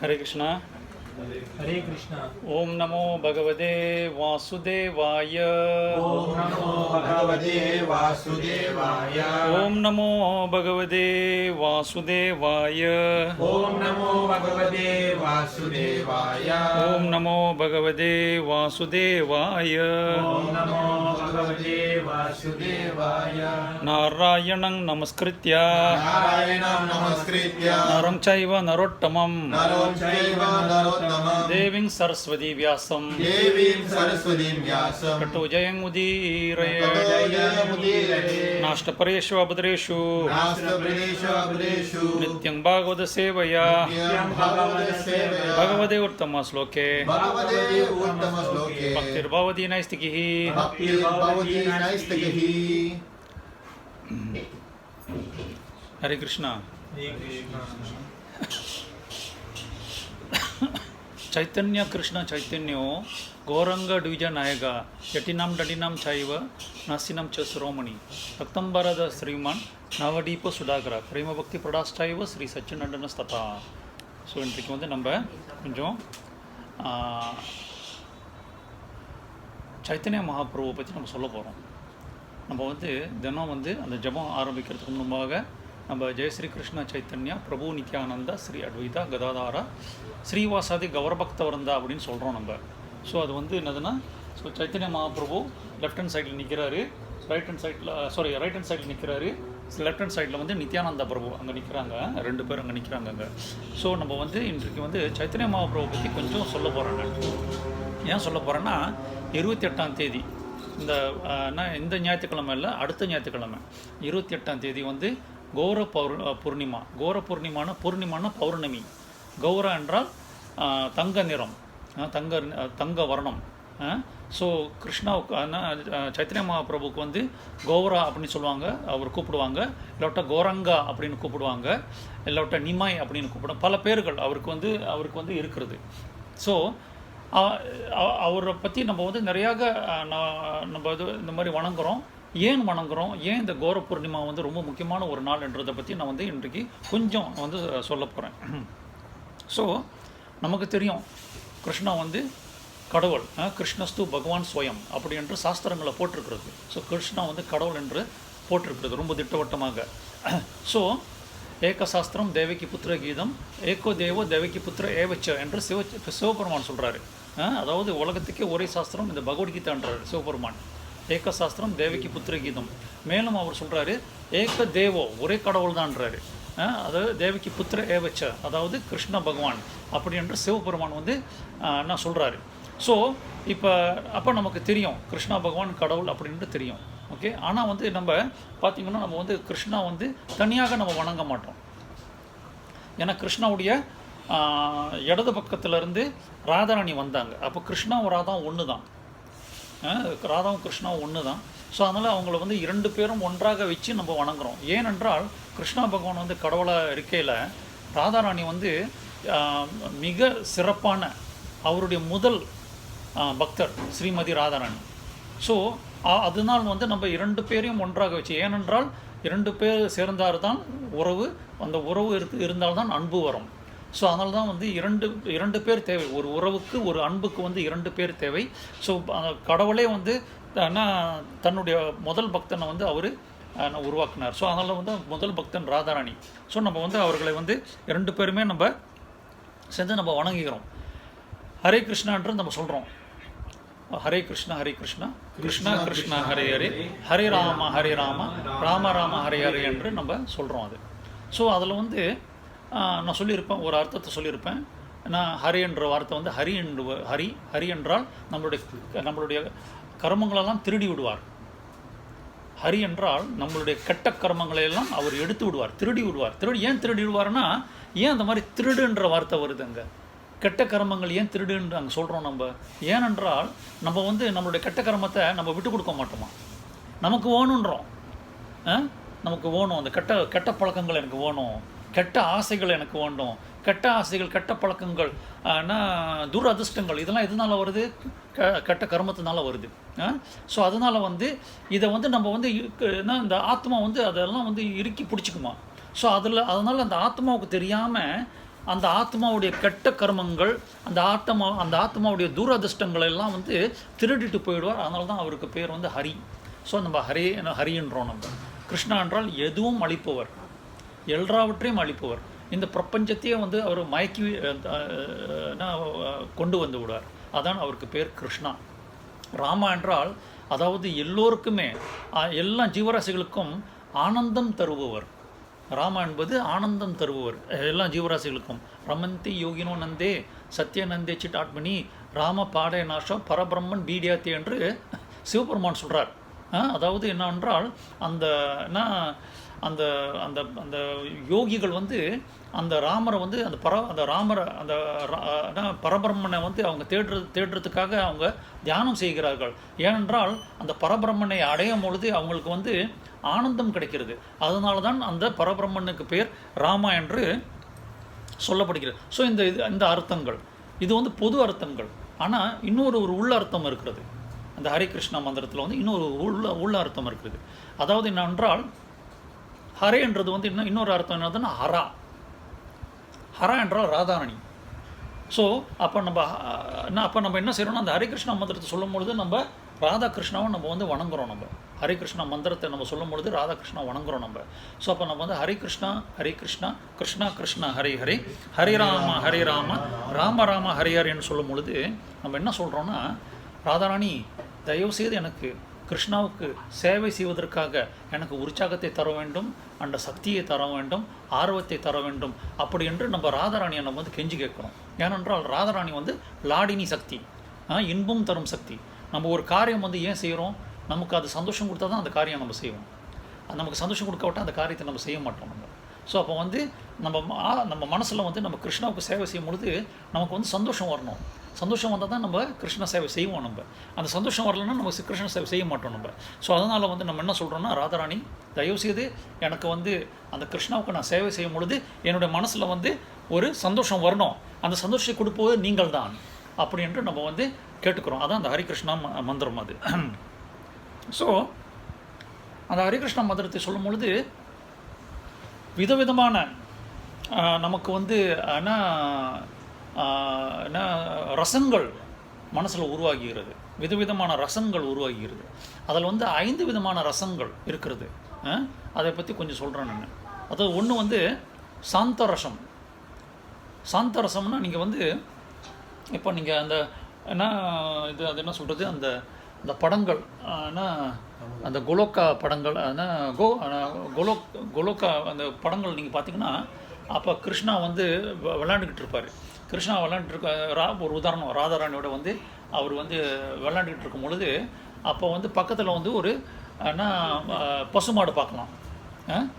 हरे कृष्णा। हरे कृष्णा। ओम नमो भगवते वासुदेवाय। ओम नमो भगवते वासुदेवाय। ओम नमो भगवते वासुदेवाय। ओम नमो भगवते वासुदेवाय। ओम नमो भगवते वासुदेवाय। ओम नमो भगवते वासुदेवाय। नारायणं नमस्कृत्य नारायणं नमस्कृत्य नरं चैव नरोत्तमं नरं चैव नरोत्तमं देवीं सरस्वती व्यासं देवीं सरस्वतीं व्यासं ततो जयमुदीरये। जयमुदीरये। नाष्टपरेषु अभद्रेषु नास्त्रप्रदेशु अभ्रेषु नित्यं भागवत सेवया नित्यं भगवतसेवया भगवते उत्तमश्लोके भगवते उत्तमश्लोके भक्तिर्भवति नैष्टिकीः। भक्तिर्भवति नैष्टिकीः। हरे कृष्णा। हरे कृष्णा। चैतन्य कृष्ण चैतन्यो गौरंग द्विज नायक यटिनां डटिनां चैव नासिनं च शिरोमणि रक्तंबरद श्रीमान नवदीप सुधाकर प्रेम भक्ति प्रदाश्चैव श्री सच्चिदानंदस्तथा. ஸோ இன்றைக்கு வந்து நம்ம கொஞ்சம் சைத்தன்ய மகாபிரபுவை பற்றி நம்ம சொல்ல போகிறோம். நம்ம வந்து தினம் வந்து அந்த ஜபம் ஆரம்பிக்கிறதுக்கு முன்பாக நம்ம ஜெயஸ்ரீ கிருஷ்ண சைத்தன்யா பிரபு நித்யானந்தா ஸ்ரீ அத்வைதா கதாதாரா ஸ்ரீவாசாதி கௌரபக்த வரந்தா அப்படின்னு சொல்கிறோம் நம்ம. ஸோ அது வந்து என்னதுன்னா, so Chaitanya Mahaprabhu left hand சைடில் நிற்கிறாரு, ரைட் ஹேண்ட் சைடில் நிற்கிறாரு, லெஃப்ட் ஹேண்ட் சைடில் வந்து நித்யானந்தா பிரபு அங்கே நிற்கிறாங்க, ரெண்டு பேர் அங்கே நிற்கிறாங்க அங்கே. ஸோ நம்ம வந்து இன்றைக்கு வந்து சைத்தன்ய மகாபிரபு பற்றி கொஞ்சம் சொல்ல போகிறேன். நான் ஏன் சொல்ல போகிறேன்னா, 28ஆம் தேதி இந்த ஞாயிற்றுக்கிழமை இல்லை, அடுத்த ஞாயிற்றுக்கிழமை 28ஆம் தேதி வந்து கௌர பூர்ணிமா. கௌர பூர்ணிமான பௌர்ணமி. கௌர என்றால் தங்க நிறம், தங்க வர்ணம். ஸோ கிருஷ்ணாவுக்கு சைத்தன்ய மகாபிரபுக்கு வந்து கௌரா அப்படின்னு சொல்லுவாங்க, அவர் கூப்பிடுவாங்க. இல்லாவிட்ட கௌரங்கா அப்படின்னு கூப்பிடுவாங்க, இல்லாவிட்ட நிமாய் அப்படின்னு கூப்பிடுவாங்க. பல பேர்கள் அவருக்கு வந்து இருக்கிறது. ஸோ அவரை பற்றி நம்ம வந்து நிறையாக நம்ம இது இந்த மாதிரி வணங்குறோம். ஏன் வணங்குறோம், ஏன் இந்த கௌர பூர்ணிமா வந்து ரொம்ப முக்கியமான ஒரு நாள்ன்றதை பற்றி நான் வந்து இன்றைக்கு கொஞ்சம் வந்து சொல்ல போகிறேன். ஸோ நமக்கு தெரியும் கிருஷ்ணா வந்து கடவுள், கிருஷ்ணஸ்து பகவான் ஸ்வயம் அப்படி என்று சாஸ்திரங்களை போட்டிருக்கிறது. ஸோ கிருஷ்ணா வந்து கடவுள் என்று போட்டிருக்கிறது ரொம்ப திட்டவட்டமாக. ஸோ ஏக சாஸ்திரம் தேவகி புத்திர கீதம் ஏகோ தேவோ தேவகி புத்திர ஏவச்ச என்று சிவபெருமான் சொல்கிறாரு. அதாவது உலகத்துக்கே ஒரே சாஸ்திரம் இந்த பகவத்கீதான்றார் சிவபெருமான். ஏக சாஸ்திரம் தேவகி புத்திர கீதம். மேலும் அவர் சொல்கிறாரு ஏக தேவோ, ஒரே கடவுள் தான்றாரு. அதாவது தேவகி புத்திர ஏவச்ச, அதாவது கிருஷ்ண பகவான் அப்படி என்று சிவபெருமான் வந்து நான் சொல்கிறாரு. ஸோ அப்போ நமக்கு தெரியும் கிருஷ்ணா பகவான் கடவுள் அப்படின்ட்டு தெரியும். ஓகே. ஆனால் வந்து நம்ம பார்த்திங்கன்னா நம்ம வந்து கிருஷ்ணா வந்து தனியாக நம்ம வணங்க மாட்டோம். ஏன்னா கிருஷ்ணாவுடைய இடது பக்கத்துலேருந்து ராதாராணி வந்தாங்க. அப்போ கிருஷ்ணாவும் ராதாவும் ஒன்று தான், ராதாவும் கிருஷ்ணாவும் ஒன்று தான். ஸோ அதனால் அவங்கள வந்து இரண்டு பேரும் ஒன்றாக வச்சு நம்ம வணங்குறோம். ஏனென்றால் கிருஷ்ணா பகவான் வந்து கடவுளாக இருக்கையில் ராதாராணி வந்து மிக சிறப்பான அவருடைய முதல் பக்தர் ஸ்ரீமதி ராதாராணி. ஸோ அதனால் வந்து நம்ம இரண்டு பேரையும் ஒன்றாக வச்சு, ஏனென்றால் இரண்டு பேர் சேர்ந்தால் தான் உறவு, அந்த உறவு இருந்தால்தான் அன்பு வரும். ஸோ அதனால தான் வந்து இரண்டு பேர் தேவை. ஒரு உறவுக்கு ஒரு அன்புக்கு வந்து இரண்டு பேர் தேவை. ஸோ கடவுளே வந்து தன்னுடைய முதல் பக்தனை வந்து அவர் உருவாக்கினார். ஸோ அதனால் வந்து முதல் பக்தன் ராதாராணி. ஸோ நம்ம வந்து அவர்களை வந்து இரண்டு பேருமே நம்ம சேர்ந்து நம்ம வணங்குகிறோம். ஹரே கிருஷ்ணான்று நம்ம சொல்கிறோம். ஹரே கிருஷ்ணா ஹரே கிருஷ்ணா கிருஷ்ணா கிருஷ்ணா ஹரே ஹரே ஹரே ராம ராம ராம ஹரே ஹரே என்று நம்ம சொல்கிறோம். அது ஸோ அதில் வந்து நான் சொல்லியிருப்பேன், ஒரு அர்த்தத்தை சொல்லியிருப்பேன். நான் ஹரி என்ற வார்த்தை வந்து ஹரி என்றால் நம்மளுடைய கர்மங்களெல்லாம் திருடி விடுவார். ஹரி என்றால் நம்மளுடைய கெட்ட கர்மங்களை எல்லாம் அவர் எடுத்து விடுவார், திருடி விடுவார். ஏன் திருடி விடுவார்னா, ஏன் அந்த மாதிரி திருடுன்ற வார்த்தை வருது அங்கே? கெட்ட கர்மங்கள் ஏன் திருடுன்னு அங்கே சொல்கிறோம் நம்ம? ஏனென்றால் நம்ம வந்து நம்மளுடைய கெட்ட கர்மத்தை நம்ம விட்டு கொடுக்க மாட்டோமா? நமக்கு வேணுன்றோம், நமக்கு வேணும். அந்த கெட்ட பழக்கங்கள் எனக்கு வேணும், கெட்ட ஆசைகள் எனக்கு வேண்டும். கெட்ட ஆசைகள், கெட்ட பழக்கங்கள், துரதிர்ஷ்டங்கள் இதெல்லாம் எதனால் வருது? கெட்ட கர்மத்தினால வருது. ஸோ அதனால் வந்து இதை வந்து நம்ம வந்து இந்த ஆத்மா வந்து அதெல்லாம் வந்து இறுக்கி பிடிச்சிக்குமா. ஸோ அதனால் அந்த ஆத்மாவுக்கு தெரியாமல் அந்த ஆத்மாவுடைய கெட்ட கர்மங்கள், அந்த ஆத்மாவுடைய துரதிர்ஷ்டங்களை எல்லாம் வந்து திருடிட்டு போயிடுவார். அதனால தான் அவருக்கு பேர் வந்து ஹரி. ஸோ நம்ம ஹரின்றோம். நம்ம கிருஷ்ணா என்றால் எதுவும் அழிப்பவர், எல்லாவற்றையும் அழிப்பவர். இந்த பிரபஞ்சத்தையே வந்து அவர் மயக்கி கொண்டு வந்து விடுவார். அதான் அவருக்கு பேர் கிருஷ்ணா. ராமா என்றால் அதாவது எல்லோருக்குமே, எல்லா ஜீவராசிகளுக்கும் ஆனந்தம் தருபவர். ராமா என்பது ஆனந்தம் தருபவர் எல்லா ஜீவராசிகளுக்கும். ரமந்தி யோகினோ நந்தே சத்யநந்தே சிட் ஆத்மனி ராம பாடே நாஷம் பரபிரம்மன் பீடியாத்தி என்று சிவபெருமான் சொல்கிறார். அதாவது என்னவென்றால் அந்த அந்த அந்த அந்த யோகிகள் வந்து அந்த ராமரை வந்து அந்த ராமரை அந்த பரபிரம்மனை வந்து அவங்க தேடுறதுக்காக அவங்க தியானம் செய்கிறார்கள். ஏனென்றால் அந்த பரபிரம்மனை அடையும் பொழுது அவங்களுக்கு வந்து ஆனந்தம் கிடைக்கிறது. அதனால தான் அந்த பரபிரம்மனுக்கு பேர் ராமா என்று சொல்லப்படுகிறது. ஸோ இந்த அர்த்தங்கள் இது வந்து பொது அர்த்தங்கள். ஆனால் இன்னொரு உள்ள அர்த்தம் இருக்கிறது. அந்த ஹரே கிருஷ்ணா மந்திரத்தில் வந்து இன்னொரு உள்ள அர்த்தம் இருக்குது. அதாவது என்னவென்றால் ஹரேன்றது வந்து இன்னொரு அர்த்தம் என்னதுன்னா ஹரா என்றால் ராதாராணி. ஸோ அப்போ நம்ம என்ன செய்கிறோம்னா அந்த ஹரே கிருஷ்ணா மந்திரத்தை சொல்லும் பொழுது நம்ம ராதா கிருஷ்ணாவை நம்ம வந்து வணங்குறோம். நம்ம ஹரே கிருஷ்ணா மந்திரத்தை நம்ம சொல்லும் பொழுது ராதா கிருஷ்ணா வணங்குறோம் நம்ம. ஸோ அப்போ நம்ம வந்து ஹரே கிருஷ்ணா கிருஷ்ணா கிருஷ்ணா ஹரே ஹரே, ஹரே ராம ராம ராம ஹரே ஹரேன்னு சொல்லும் பொழுது நம்ம என்ன சொல்கிறோன்னா, ராதாராணி தயவுசெய்து எனக்கு கிருஷ்ணாவுக்கு சேவை செய்வதற்காக எனக்கு உற்சாகத்தை தர வேண்டும், அந்த சக்தியை தர வேண்டும், ஆர்வத்தை தர வேண்டும். அப்படி என்று நம்ம ராதாராணியை நம்ம வந்து கெஞ்சி கேட்குறோம். ஏனென்றால் ராதாராணி வந்து லாடினி சக்தி, இன்பம் தரும் சக்தி. நம்ம ஒரு காரியம் வந்து ஏன் செய்கிறோம், நமக்கு அது சந்தோஷம் கொடுத்தா தான் அந்த காரியம் நம்ம செய்வோம். நமக்கு சந்தோஷம் கொடுக்க விட்டால் அந்த காரியத்தை நம்ம செய்ய மாட்டோம் நம்ம. ஸோ அப்போ வந்து நம்ம மனசில் வந்து நம்ம கிருஷ்ணாவுக்கு சேவை செய்யும் பொழுது நமக்கு வந்து சந்தோஷம் வரணும். சந்தோஷம் வந்தால் தான் நம்ம கிருஷ்ண சேவை செய்வோம். நம்ம அந்த சந்தோஷம் வரலைன்னா நம்ம கிருஷ்ண சேவை செய்ய மாட்டோம் நம்ம. ஸோ அதனால் வந்து நம்ம என்ன சொல்கிறோன்னா, ராதாராணி தயவுசெய்து எனக்கு வந்து அந்த கிருஷ்ணாவுக்கு நான் சேவை செய்யும் பொழுது என்னுடைய மனசில் வந்து ஒரு சந்தோஷம் வரணும், அந்த சந்தோஷத்தை கொடுப்பது நீங்கள் தான் அப்படி என்று நம்ம வந்து கேட்டுக்கிறோம். அதான் அந்த ஹரிகிருஷ்ணா மந்திரம் அது. ஸோ அந்த ஹரிகிருஷ்ணா மந்திரத்தை சொல்லும் பொழுது விதவிதமான நமக்கு வந்து ரசங்கள் மனசில் உருவாகிறது. விதவிதமான ரசங்கள் உருவாகிறது. அதில் வந்து 5 விதமான ரசங்கள் இருக்கிறது. அதை பற்றி கொஞ்சம் சொல்கிறேன் நான். அதாவது ஒன்று வந்து சாந்தரசம். சாந்தரசம்னா நீங்கள் வந்து இப்போ நீங்கள் அந்த அது என்ன சொல்கிறது, அந்த படங்கள் அந்த கோலோக்கா படங்கள் கோலோக்கா அந்த படங்கள் நீங்கள் பார்த்தீங்கன்னா, அப்போ கிருஷ்ணா வந்து விளையாண்டுக்கிட்டு இருப்பார். கிருஷ்ணா விளையாண்டுட்டு ஒரு உதாரணம், ராதாராணியோட வந்து அவர் வந்து விளையாண்டுக்கிட்டு இருக்கும் பொழுது அப்போ வந்து பக்கத்தில் வந்து ஒரு பசுமாடு பார்க்கலாம்.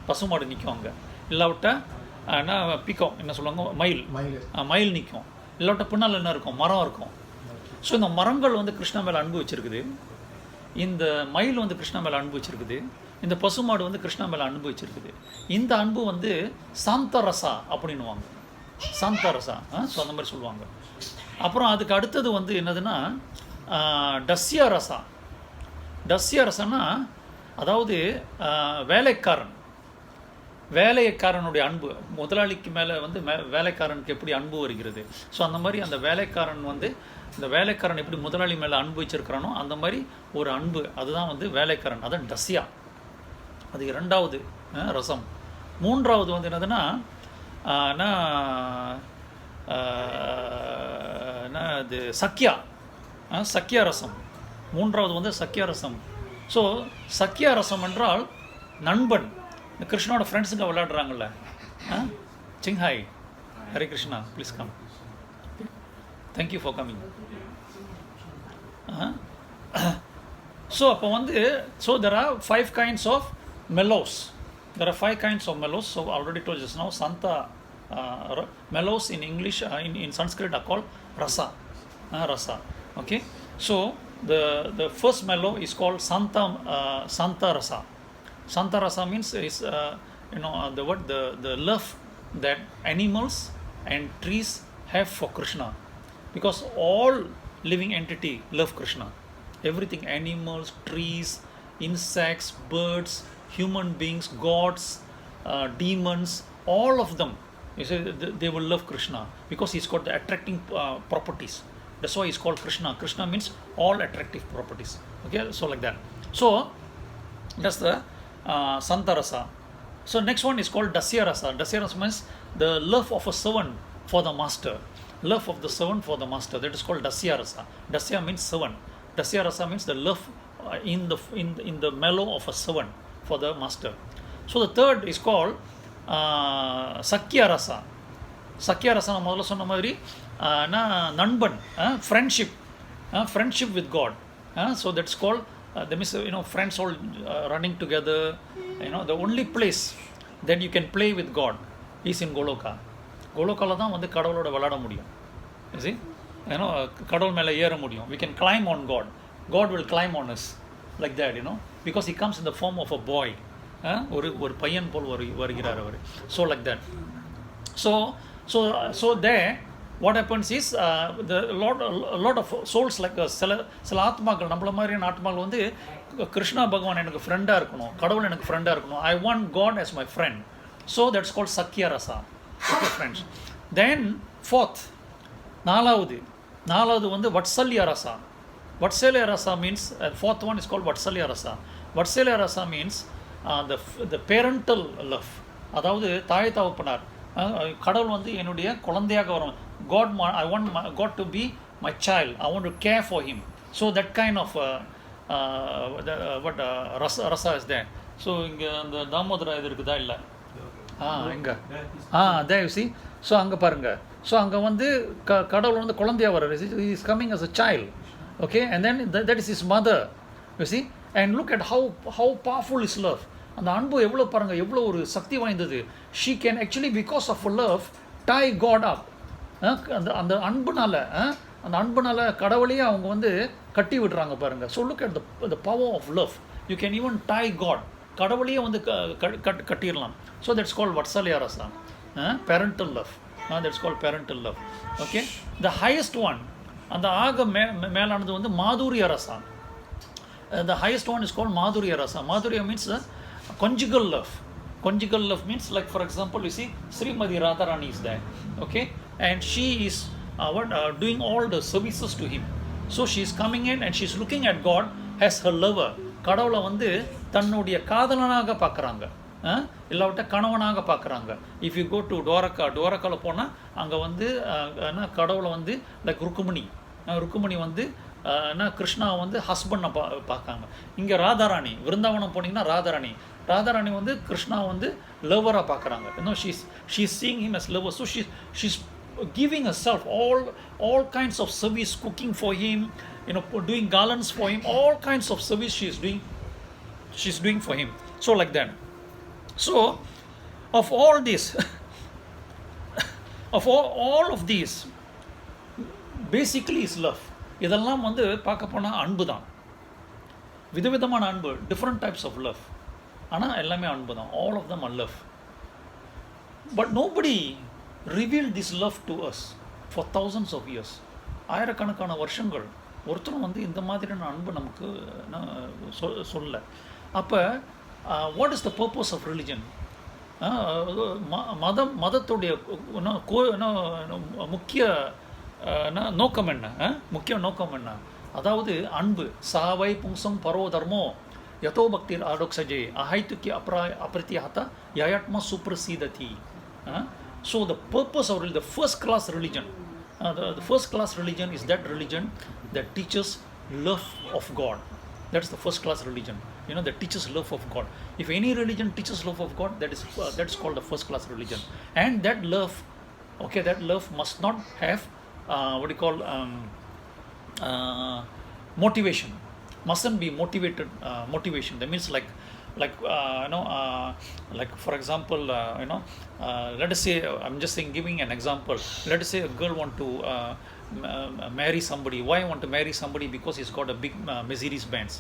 பசுமாடு நிற்கும் அங்கே, இல்லாவிட்ட பிக்கம் என்ன சொல்லுவாங்க, மயில் நிற்கும். இல்லாவிட்ட பின்னால் என்ன இருக்கும், மரம் இருக்கும். ஸோ இந்த மரங்கள் வந்து கிருஷ்ணா மேலே அன்பு வச்சுருக்குது, இந்த மயில் வந்து கிருஷ்ணா மேலே அன்பு வச்சுருக்குது, இந்த பசுமாடு வந்து கிருஷ்ணா மேலே அன்பு வச்சுருக்குது. இந்த அன்பு வந்து சாந்தரசா அப்படின்னுவாங்க, சாந்தரசா. ஸோ அந்த மாதிரி சொல்லுவாங்க. அப்புறம் அதுக்கு அடுத்தது வந்து என்னதுன்னா டஸ்யா ரசா. டஸ்யா ரசனா அதாவது வேலைக்காரனுடைய அன்பு. முதலாளிக்கு மேலே வந்து வேலைக்காரனுக்கு எப்படி அன்பு வருகிறது, ஸோ அந்த மாதிரி அந்த வேலைக்காரன் வந்து இந்த வேலைக்காரன் எப்படி முதலாளி மேலே அன்பு வச்சிருக்கிறானோ அந்த மாதிரி ஒரு அன்பு, அதுதான் வந்து வேலைக்காரன். அதான் டஸ்யா. அது 2வது ரசம். 3வது வந்து என்னதுன்னா இது சக்கியா ரசம். 3வது வந்து சக்கியா ரசம். ஸோ சக்கியா ரசம் என்றால் நண்பன். இந்த கிருஷ்ணனோட ஃப்ரெண்ட்ஸுங்க விளையாடுறாங்கல்ல, சிங்ஹாய் Hare Krishna please come, thank you for coming. So அப்போ வந்து there are 5 kinds of mellows. There are 5 kinds of mellows. So I already told you just now, Santa mellows in English, in Sanskrit are called rasa. Okay. So the first mellow is called Santa rasa. Santa rasa means is the word the love that animals and trees have for Krishna, because all living entity love Krishna. Everything, animals, trees, insects, birds, human beings, gods, demons, all of them You say they will love Krishna because he's got the attracting properties. That's why he's called Krishna. Krishna means all attractive properties. Okay, so like that. So that's the Santa Rasa. So next one is called Dasya Rasa. Dasya Rasa means the love of a servant for the master. Love of the servant for the master. That is called Dasya Rasa. Dasya means servant. Dasya Rasa means the love in the mellow of a servant for the master. So the third is called Sakya Rasa. Sakya Rasa முதல்ல சொன்ன மாதிரி நண்பன் friendship friendship with God. So that's called that means friends all running together. The only place that you can play with God is in Goloka. Golokala தான் வந்து கடவுளோட விளையாட முடியும். You see, கடவுள் மேலே ஏற முடியும். We can climb on God. God will climb on us like that, because he comes in the form of a boy. ஒரு பையன் போல் வருகிறார் அவர். So like that. So there what happens is a lot of souls like சில ஆத்மாக்கள் நம்மள மாதிரியான ஆத்மாக்கள் வந்து கிருஷ்ணா பகவான் எனக்கு ஃப்ரெண்டாக இருக்கணும், கடவுள் எனக்கு ஃப்ரெண்டாக இருக்கணும். I want God as my friend. So that's called Sakya Rasa. Okay, friends. Then fourth, நாலாவது வந்து Vatsalya Rasa. Vatsalya Rasa means fourth one is called Vatsalya Rasa. Vatsalya Rasa means the parental love. அதாவது தாய் தகப்பனார் கடவுள் வந்து என்னுடைய குழந்தையாக வரும். I want God to be my child. I want to care for him. So that kind of rasa is there. So இங்க அந்த தாமோதரா இது இருக்குதா இல்ல எங்க there you see. So அங்க பாருங்க. So அங்க வந்து கடவுள் வந்து குழந்தையா வராரு. He is coming as a child. Okay, and then that is his mother. You see, and look at how powerful is love. அந்த அன்பு எவ்வளோ பாருங்க, எவ்வளோ ஒரு சக்தி வாய்ந்தது. She can actually because of love tie God up. அந்த அன்புனால கடவுளையே அவங்க வந்து கட்டி விடுறாங்க பாருங்க. So look at the power of love. You can even tie God. கடவுளையே வந்து கட்டிடலாம். So that's called Vatsalya Rasa. Parental love. That's called parental love. Okay, the highest one அந்த ஆக மேலானது வந்து Madhurya Rasa. The highest one is called Madhurya Rasa. Madhurya means conjugal love. Conjugal love means, like for example, you see Srimati Radharani is there, okay, and she is doing all the services to him. So she is coming in and she is looking at God as her lover. கடவுளை வந்து தன்னுடைய காதலனாக பார்க்குறாங்க, இல்லாவிட்ட கணவனாக பார்க்குறாங்க. If you go to துவாரகாவில் போனால் அங்கே வந்து கடவுளை வந்து லைக் ருக்குமணி வந்து கிருஷ்ணா வந்து ஹஸ்பண்டை பார்க்காங்க. இங்கே ராதாராணி விருந்தாவனம் போனீங்கன்னா ராதாராணி வந்து கிருஷ்ணா வந்து லவராக பார்க்குறாங்க. she's seeing him as lover. So she's giving herself all kinds of service, cooking for him, doing garlands for him, all kinds of service she's doing for him. So like that. So of all this of all of these basically is love. இதெல்லாம் வந்து பார்க்க போனால் அன்பு தான், விதவிதமான அன்பு, different types of love. ஆனால் எல்லாமே அன்பு தான். All of them are love. But nobody reveal this love to us for thousands of years. ஆயிரக்கணக்கான வருஷங்கள் ஒருத்தரும் வந்து இந்த மாதிரியான அன்பு நமக்கு சொல்ல. அப்போ what is the purpose of religion? மதத்துடைய முக்கிய நோக்கம் என்ன? அதாவது அன்பு. சாவை புங்சம் பரோ தர்மோ யதோ பக்திர் ஆடோக்ஷஜே அஹைத்துக்கிய அப்ரத்யாஹத யயாத்மா சுப்ரசீததி. So the purpose of the first class religion, the first class religion is that religion that teaches love of God. That's the first class religion, that teaches love of God. If any religion teaches love of God, that's called the first class religion. And that love must not have what you call motivation. Mustn't be motivation. That means like for example, let us say, I'm just saying, giving an example. Let us say a girl want to marry somebody. Why I want to marry somebody? Because he's got a big Mercedes Benz.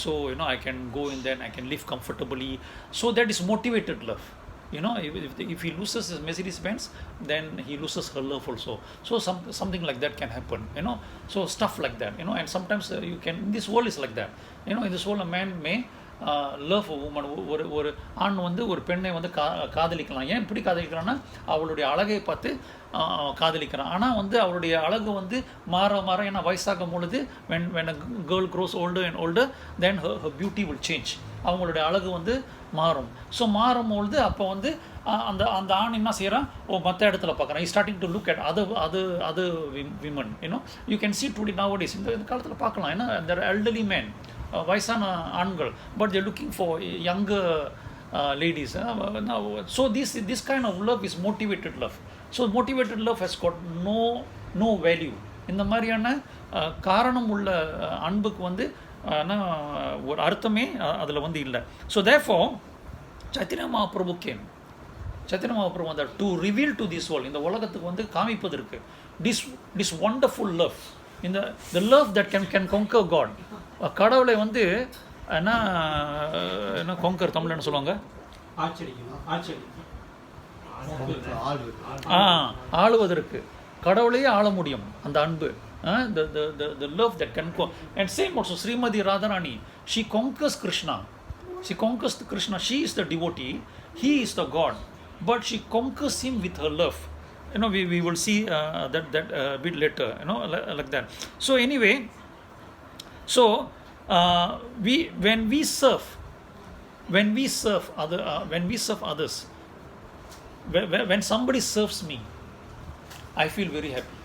So I can go in there and I can live comfortably. So that is motivated love. If he loses his Mercedes Benz, then he loses her love also. So something like that can happen. So stuff like that. And sometimes you can. This world is like that. In this world, a man may love woman. ஒரு ஆண் வந்து ஒரு பெண்ணை வந்து காதலிக்கலாம். ஏன் இப்படி காதலிக்கிறான்னா அவளுடைய அழகை பார்த்து காதலிக்கிறான். ஆனால் வந்து அவளுடைய அழகு வந்து மாற மாற, ஏன்னா வயசாகும் பொழுது when a girl grows older and older, then her beauty will change. அவங்களுடைய அழகு வந்து மாறும். ஸோ மாறும்பொழுது அப்போ வந்து அந்த அந்த ஆண் என்ன செய்கிறான், மற்ற இடத்துல பார்க்குறான். ஸ்டார்டிங் டு லுக் அட் அது women. You can see today nowadays. இந்த காலத்தில் பார்க்கலாம். ஏன்னா there are elderly men, வயசான ஆண்கள், but they're looking for younger ladies. So this kind of love is motivated love. So motivated love has got no value. இந்த மாதிரியான காரணம் உள்ள அன்புக்கு வந்து ஒரு அர்த்தமே அதில் வந்து இல்லை. So therefore Chaitanya Mahaprabhu came. Chaitanya Mahaprabhu வந்து to reveal to this world, இந்த உலகத்துக்கு வந்து காமிப்பதற்கு this wonderful love, the love that can conquer God. கடவுளை வந்து என்ன conquer தமிழ் என்ன சொல்லுவாங்க, ஆளுவதற்கு. கடவுளையே ஆள முடியும் அந்த அன்பு. The love that can go. And same also Srimati Radharani, she conquers Krishna. She conquers Krishna. She is the devotee, he is the God, but she conquers him with her love. We will see that bit later, like that. So anyway, so when we serve others, when somebody serves me, I feel very happy.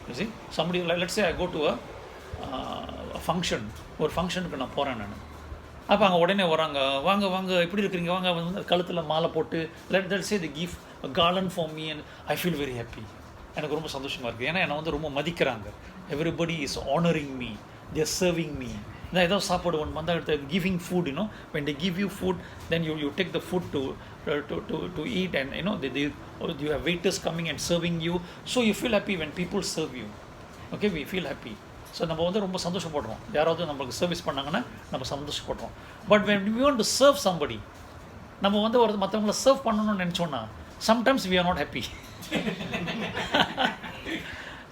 You see, somebody, let's say I go to a function, ஒரு ஃபங்க்ஷனுக்கு நான் போகிறேன். நான் அப்போ அங்கே உடனே வராங்க, வாங்க வாங்க எப்படி இருக்கிறீங்க, வாங்க வந்து கழுத்தில் மாலை போட்டு let's say they give a garland for me and I feel very happy. எனக்கு ரொம்ப சந்தோஷமாக இருக்குது. ஏன்னா என்னை வந்து ரொம்ப மதிக்கிறாங்க. Everybody is honoring me, they are serving me. நான் ஏதோ சாப்பாடு ஒன்று வந்தால் எடுத்து giving food, when they give you food, then you take the food to eat, and you have waiters coming and serving you, so you feel happy when people serve you. Okay, we feel happy. ஸோ நம்ம வந்து ரொம்ப சந்தோஷப்படுறோம். யாராவது நம்மளுக்கு service பண்ணாங்கன்னா நம்ம சந்தோஷப்படுறோம். But when we want to serve somebody, நம்ம வந்து ஒரு மற்றவங்களை சர்வ் பண்ணணும்னு நினச்சோன்னா sometimes we are not happy.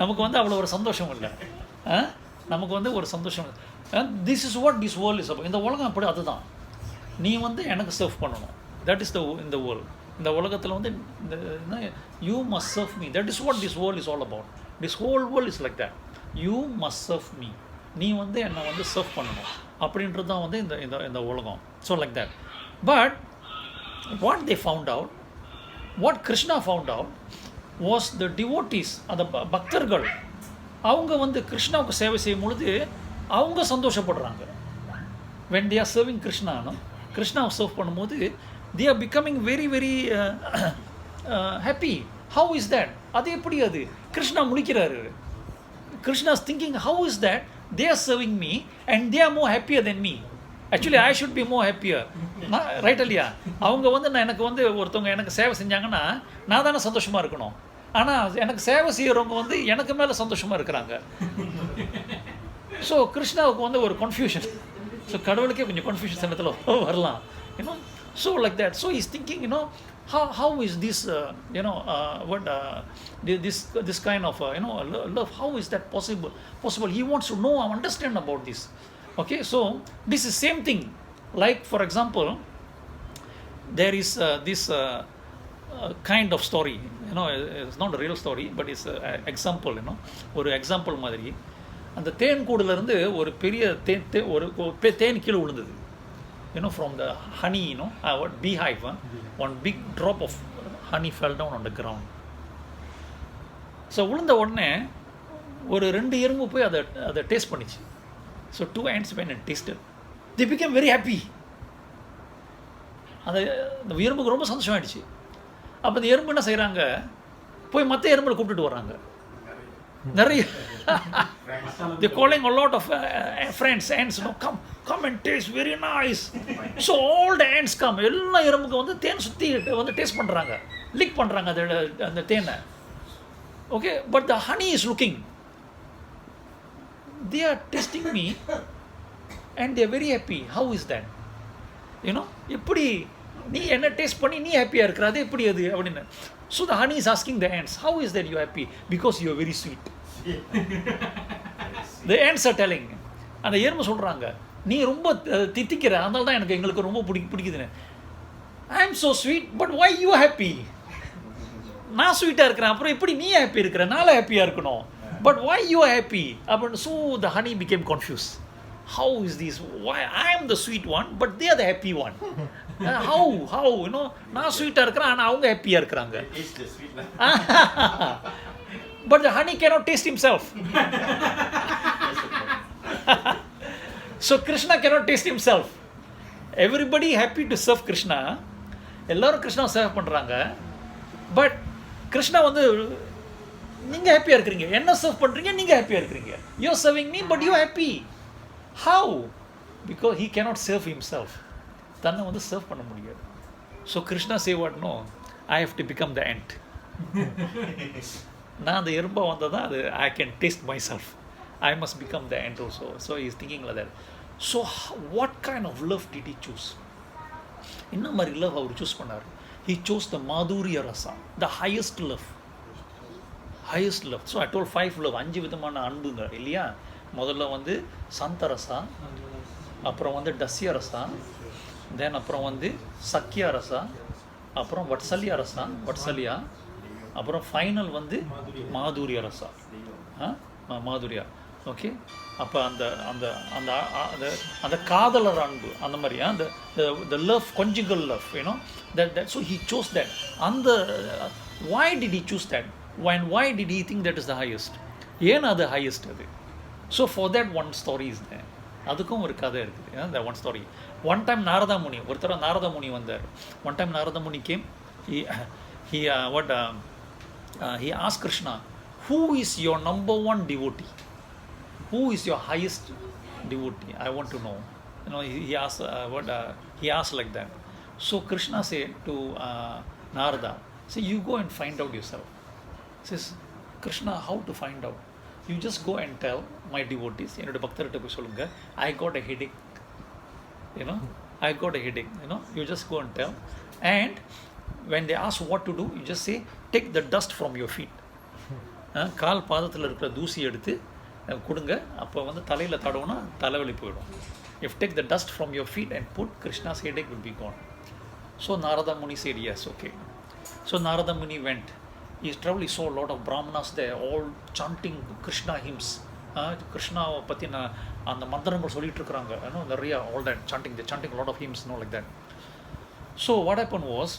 நமக்கு வந்து அவ்வளோ ஒரு சந்தோஷம் இல்லை. நமக்கு வந்து ஒரு சந்தோஷம் இல்லை. This is what this world is about. இந்த உலகம் அப்படி அதுதான். நீ வந்து எனக்கு சர்வ் பண்ணணும். That is in the world. இந்த உலகத்தில் வந்து you must serve me. That is what this world is all about. This whole world is like that. You must serve me. நீ வந்து என்னை வந்து சர்வ் பண்ணணும் அப்படின்றது தான் வந்து இந்த உலகம். So like that. But what they found out, what Krishna found out was the devotees, அந்த பக்தர்கள், அவங்க வந்து கிருஷ்ணாவுக்கு சேவை செய்யும் பொழுது அவங்க சந்தோஷப்படுறாங்க. when they are serving Krishna, கிருஷ்ணாவை சர்வ் பண்ணும்போது they are becoming very very happy. How is that? அது எப்படி? அது கிருஷ்ணா முடிக்கிறாரு. Krishna is thinking, how is that they are serving me and they are more happier than me? Actually I should be more happier. Right இல்லையா? அவங்க வந்து எனக்கு வந்து ஒருத்தவங்க எனக்கு சேவை செஞ்சாங்கன்னா நான் தானே சந்தோஷமாக இருக்கணும். ஆனால் எனக்கு சேவை செய்கிறவங்க வந்து எனக்கு மேலே சந்தோஷமாக இருக்கிறாங்க. ஸோ கிருஷ்ணாவுக்கு வந்து ஒரு கன்ஃபியூஷன். ஸோ கடவுளுக்கே கொஞ்சம் கன்ஃபியூஷன் இடத்துல வரலாம். So like that. So he's thinking, how is this, this kind of, love, how is that possible? He wants to know and understand about this. Okay, so this is same thing. Like for example, there is this kind of story. It's not a real story, but it's an example. ஒரு example மாதிரி. அந்த தேன் கூடுலேருந்து ஒரு பெரிய தேன் கீழே விழுந்தது. From the honey, beehive, one big drop of honey fell down on the ground. So விழுந்த உடனே ஒரு 2 எறும்பு போய் அதை டேஸ்ட் பண்ணிச்சு. So 2 ants went and tasted. They became very happy. அந்த எறும்புக்கு ரொம்ப சந்தோஷம் ஆயிடுச்சு. அப்போ அந்த எறும்பு என்ன செய்கிறாங்க, போய் மற்ற எறும்புகளை கூப்பிட்டுட்டு வர்றாங்க. நிறைய they're calling a lot of friends, ants, come and taste, very nice. So all the ants come. எல்லா எறும்புக்கு வந்து தேன் சுற்றி வந்து டேஸ்ட் பண்ணுறாங்க, லிக் பண்ணுறாங்க அந்த தேனை. Okay, but the honey is looking. They are tasting me and they are very happy. How is that? எப்படி நீ என்ன டேஸ்ட் பண்ணி நீ ஹாப்பியாக இருக்கிற, அது எப்படி அது அப்படின்னு. So the honey is asking the ants, how is that you are happy? Because you are very sweet. The ants are telling. அந்த எறும்பு சொல்கிறாங்க, நீ ரொம்ப தித்திக்கிற, அதனால தான் எனக்கு எங்களுக்கு ரொம்ப பிடிக்குதுன்னு. I am so sweet, but why you happy? நான் ஸ்வீட்டாக இருக்கிறேன், அப்புறம் எப்படி நீ ஹாப்பி இருக்கிற? நானும் ஹாப்பியாக இருக்கணும், பட் வை யூ ஹாப்பி அப்படின்னு. So the honey became confuse. How is this? Why I am the sweet one, but they are the happy one? How you know? நான் ஸ்வீட்டாக இருக்கிறேன், ஆனால் அவங்க ஹாப்பியாக இருக்கிறாங்க. It's the sweet one. But the honey cannot taste himself. So Krishna cannot taste himself. Everybody happy to serve Krishna. எல்லாரும் Krishna serve பண்ணுறாங்க. But Krishna வந்து நீங்கள் ஹாப்பியாக இருக்கிறீங்க, என்ன சர்வ் பண்ணுறீங்க, நீங்கள் ஹாப்பியாக இருக்கிறீங்க. You are serving me, but you happy. How? Because he cannot serve himself. தன்னை வந்து சர்வ் பண்ண முடியாது. So Krishna say what? No, I have to become the ant. நான் அந்த எறும்பா வந்தால் தான் அது I can taste myself. I must become the ant also. So he is thinking like that. So what kind of love did he choose? என்ன மாதிரி love அவர் choose பண்ணார்? He chose the madhurya rasa, the highest love. Highest love. So I told 5 love, 5 விதமான அன்புங்க இல்லையா? முதல்ல வந்து சந்த ரசா, அப்புறம் வந்து டஸ்ய ரசா, தென் அப்புறம் வந்து சக்கியா ரசா, அப்புறம் வட்சல்யா ரசா, வட்சல்யா, அப்புறம் ஃபைனல் வந்து மாதுரிய ரசா. மாதுரியா. ஓகே, அப்போ அந்த அந்த அந்த அந்த காதலர் அன்பு அந்த மாதிரி the love, conjugal love, you know, that so he chose that. அந்த why did he choose that? Why did he think that is the highest? ஏன் அது highest அது? So for that one story is there. அதுக்கும் ஒரு கதை இருக்குது. That one story. One time Narada Muni, ஒருத்தர நாரத முனி வந்தார். One time Narada Muni came. He asked Krishna, who is your number one devotee? Who is your highest devotee? I want to know. You know, he asked he asked like that. So Krishna said to Narada, say you go and find out yourself. Says Krishna, how to find out? You just go and tell my devotees, என்னோட பக்தர்கிட்ட போய் சொல்லுங்க, I got a headache. You know, I got a headache. You know, you just go and tell. And when they ask what to do, you just say, take the dust from your feet. கால் பாதத்தில் இருக்கிற தூசி எடுத்து கொடுங்க, அப்போ வந்து தலையில் தடவுனா தலைவலி போயிடும். If take the dust from your feet and put, Krishna's headache will be gone. So Narada Muni said yes, okay. So Narada Muni went. He traveled, he saw a lot of Brahmanas there, all chanting Krishna hymns. கிருஷ்ணாவை பற்றின அந்த மந்திரங்கள் சொல்லிட்டு இருக்கிறாங்க. நிறையா all that chanting, they chanting a lot of hymns, like that. So what happened was,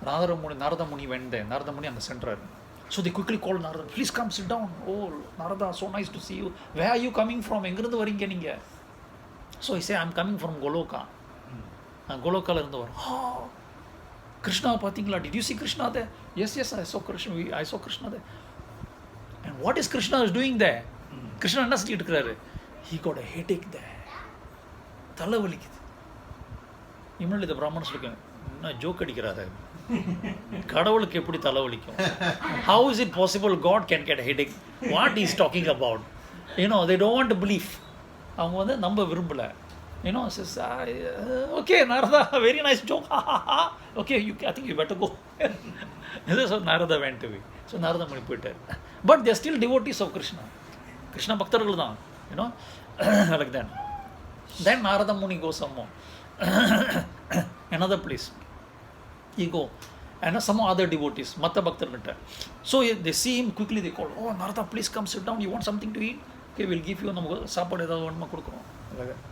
Narada Muni went there. Narada Muni அங்கே சென்றார். So they quickly called Narada, please come sit down. Oh Narada, so nice to see you. Where are you coming from? எங்கிருந்து வரீங்க நீங்கள்? So he said, I'm coming from Goloka. கோலோக்கால இருந்து வரும். கிருஷ்ணாவை பார்த்தீங்களா? Did you see Krishna there? Yes, I saw Krishna. I saw Krishna there. And what is Krishna is doing there? Krishna என்ன செஞ்சுட்டு இருக்கிறாரு? He got a headache there. தலை வலிக்குது. இம்மிடியேட்லி இந்த பிராமணன் சொல்லிருக்காங்க, என்ன ஜோக் அடிக்கிறாரு, கடவுளுக்கு எப்படி தலை வலிக்கும்? How is it possible God can get a headache? What he is talking about? You know, they don't want to believe. அவங்க வந்து நம்ப விரும்பல. You know, says, okay, Narada, very nice joke. Okay, I think you better go. So Narada went away. So Narada Muni போயிட்டார். But they are still devotees of Krishna. Krishna பக்தர்கள் தான், you know, like that. Then Narada Muni goes somewhere, another place. He go, and some other devotees, மற்ற பக்தர்கிட்ட. So they see him quickly, they call, oh Narada, please come sit down. You want something to eat? Okay, we'll give you. நமக்கு சாப்பாடு ஏதாவது வேணுமா கொடுக்குறோம். Like that.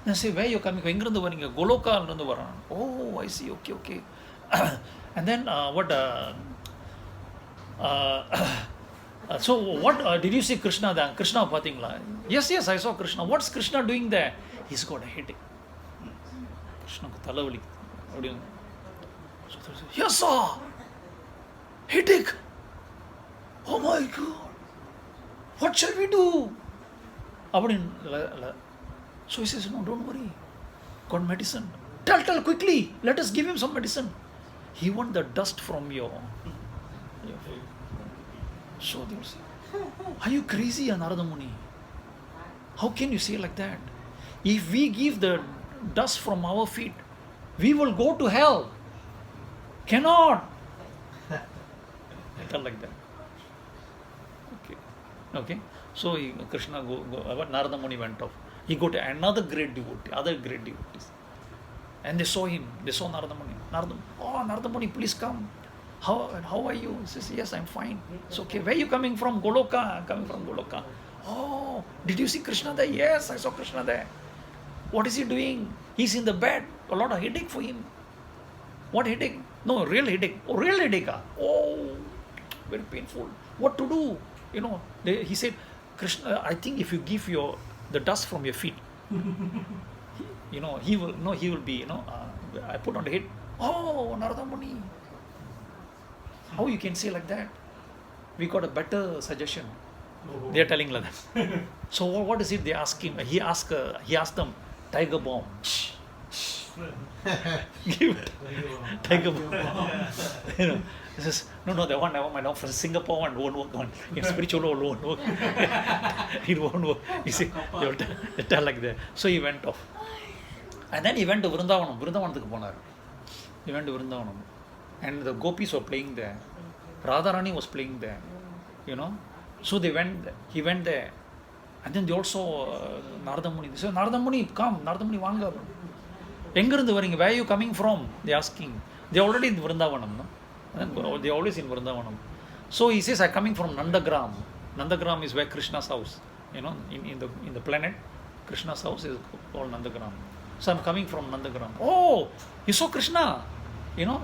Then say, where you coming? எங்கிருந்து வரீங்க? கோலோக்காலிருந்து வரான். Oh, I see. Okay. And then so what did you see Krishna there? Krishna பார்த்தீங்களா? Yes, I saw Krishna. What's Krishna doing there? He's got a headache. கிருஷ்ணனுக்கு தலைவலி அப்படின்னு. So they say, yes sir, headache. Oh my God, what shall we do? அப்படின்னு. So he says, no, don't worry. Got medicine. Tell quickly. Let us give him some medicine. He want the dust from your. So they will say, are you crazy, Narada Muni? How can you say like that? If we give the dust from our feet, we will go to hell. Cannot. Tell like that. Okay. So Krishna Narada Muni went off. He got another great devotee, other great devotees. And they saw him. They saw Narada Muni. Narada Muni, please come. How are you? He says, yes, I'm fine. It's okay. Where are you coming from? Goloka. I'm coming from Goloka. Oh, did you see Krishna there? Yes, I saw Krishna there. What is he doing? He's in the bed. A lot of headache for him. What headache? No, real headache. Oh, real headache. Oh, very painful. What to do? He said, Krishna, I think if you give the dust from your feet, he will be, I put on the head. Oh, Narada Muni. How you can say like that? We got a better suggestion. They are telling like that. So what is it they ask him? He asked them, tiger bomb. Give it. Tiger bomb. He says, no, that one never mind. Now for Singapore one won't work on. In spiritual world won't work. It won't work. You see, they tell like that. So he went off. And then he went to Vrindavanam. He went to Vrindavanam. And the gopis were playing there. Radharani was playing there. So he went there. And then they also Narada Muni. They said, Narada Muni, come. Narada Muni, vanga. Where are you coming from? They asking. They already in Vrindavanam. No? They always in Vrindavanam. So he says, I'm coming from Nandagram. Nandagram is where Krishna's house. In the planet, Krishna's house is called Nandagram. So I'm coming from Nandagram. Oh, you saw Krishna.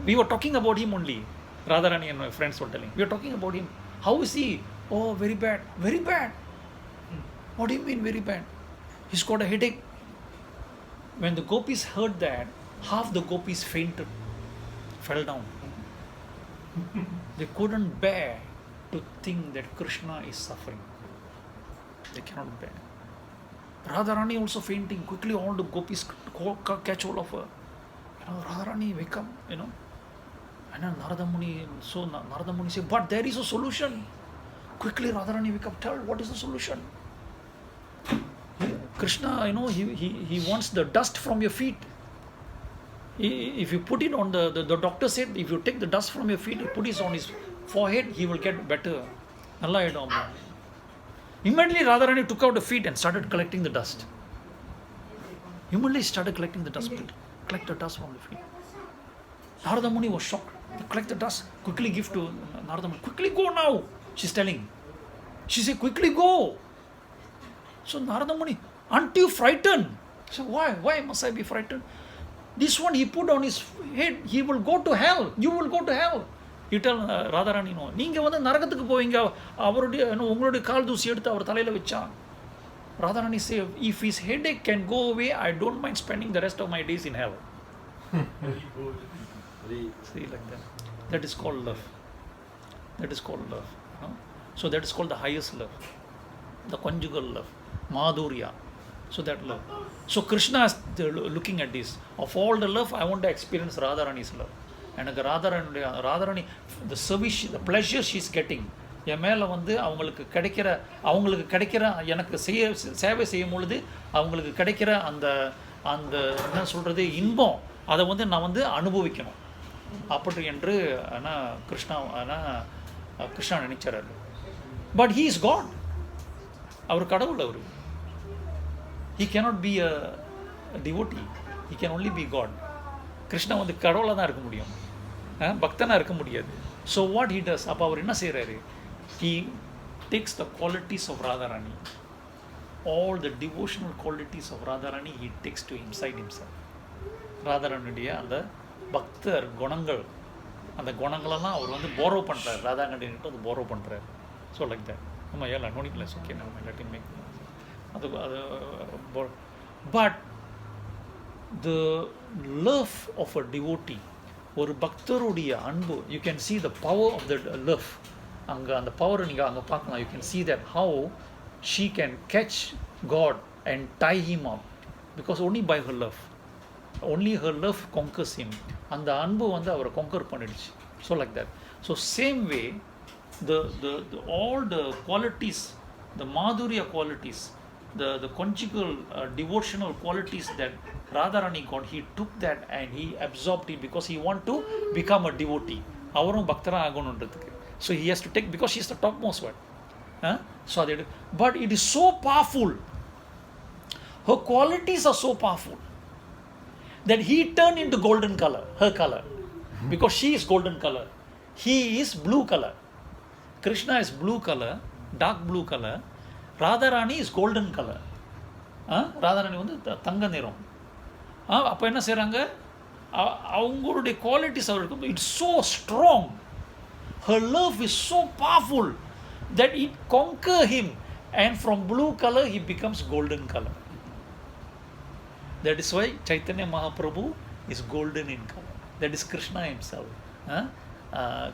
We were talking about him only. Radharani and my friends were telling. We were talking about him. How is he? Oh, very bad. Very bad. What do you mean very bad? He's got a headache. When the gopis heard that, half the gopis fainted, fell down. They couldn't bear to think that Krishna is suffering. They cannot bear. Radharani also fainting. Quickly all the gopis catch hold of her. Radharani, wake up, And then Narada Muni said, but there is a solution. Quickly Radharani, wake up, tell what is the solution. Krishna, he wants the dust from your feet. If you put it on the doctor said, if you take the dust from your feet, you put it on his forehead, he will get better. Immediately Radharani took out the feet and started collecting the dust. Immediately started collecting the dust. Collect the dust from the feet. Narada Muni was shocked. Collect the dust. Quickly give to Narada Muni. Quickly go now. She's telling. She said, quickly go. So Narada Muni, aren't you frightened? So why? Why must I be frightened? This one he put on his head, he will go to hell. You will go to hell. You tell Radharani, no. நீங்க நரகத்துக்கு போவீங்க. அவருடைய உங்களுடைய கால் தூசி எடுத்து அவர் தலையில வச்சான். Radharani say, if his headache can go away, I don't mind spending the rest of my days in hell. See, like that. That is called love. That is called love. So that is called the highest love. The conjugal love. Madhurya. So that love. So Krishna is looking at this. Of all the love, I want to experience Radharani's love. And Radharani, the service, the pleasure she is getting. என் மேலே அவங்களுக்கு கிடைக்கிற எனக்கு சேவை செய்யும் பொழுது அவங்களுக்கு கிடைக்கிற அந்த என்ன சொல்கிறது இன்பம் அதை நான் அனுபவிக்கணும் அப்படி என்று கிருஷ்ணா நினைச்சார். But he is God. அவர் கடவுள். அவர் he cannot be a devotee. He can only be God. Krishna கடவுளாக தான் இருக்க முடியும், பக்தனாக இருக்க முடியாது. So what he does, அப்போ அவர் என்ன செய்கிறாரு? He takes the qualities of Radharani, all the devotional qualities of Radharani, he takes to inside himself. Radharaniuடைய அந்த பக்தர் குணங்கள், அந்த குணங்களெல்லாம் அவர் borrow பண்ணுறாரு. ராதாகண்டின்ட்டு borrow பண்ணுறாரு. So like that. நம்ம ஏன் no need less, okay, now let him make but the love of a devotee, ஒரு பக்தருடைய அன்பு, you can see the power of the love. அந்த பவர் நீங்கள் அங்கே பார்க்கலாம். You can see that how she can catch God and tie him up because only by her love. Only her love conquers him. அந்த அன்பு அவரை conquer பண்ணிடுச்சு. So like that. So same way, the all the qualities, the madhurya qualities, the conjugal devotional qualities that Radharani got, he took that and he absorbed it because he want to become a devotee. அவரும் பக்தரா ஆகணும்ன்றதுக்கு. So he has to take, because she is the topmost one. So but it is so powerful. her qualities are so powerful that he turned into golden color, her color, because she is golden color. He is blue color. Krishna is blue color, dark blue color. Radharani is golden color. Radharani வந்து தங்க நிறம். அப்போ என்ன செய்கிறாங்க, அவங்களுடைய qualities அவருக்கு it's so strong. Her love is so powerful that it conquer him, and from blue color he becomes golden color. That is why Chaitanya Mahaprabhu is golden in color. That is Krishna himself.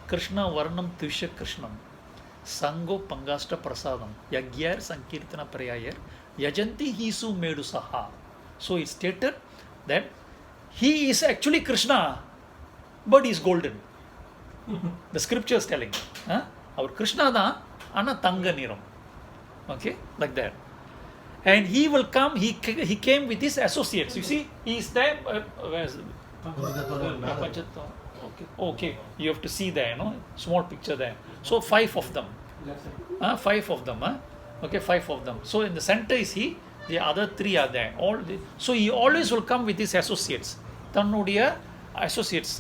Krishna Varnam Tvisha Krishnam Sango Pangasta Prasadam Yagyar Sankirtana Prayayar Yajanti Hisu Medu Saha. So it's stated that he is actually Krishna, but he is golden. The scripture is telling. Our Krishna da ana tanga niram. Okay, like that. And he will come. He came with his associates. You see, he is there. Where is it? Okay. You have to see there. Small picture there. So 5 of them. 5 of them. Okay, 5 of them. So in the center is he. The other 3 are there. So he always will come with his associates. Tannudiya associates.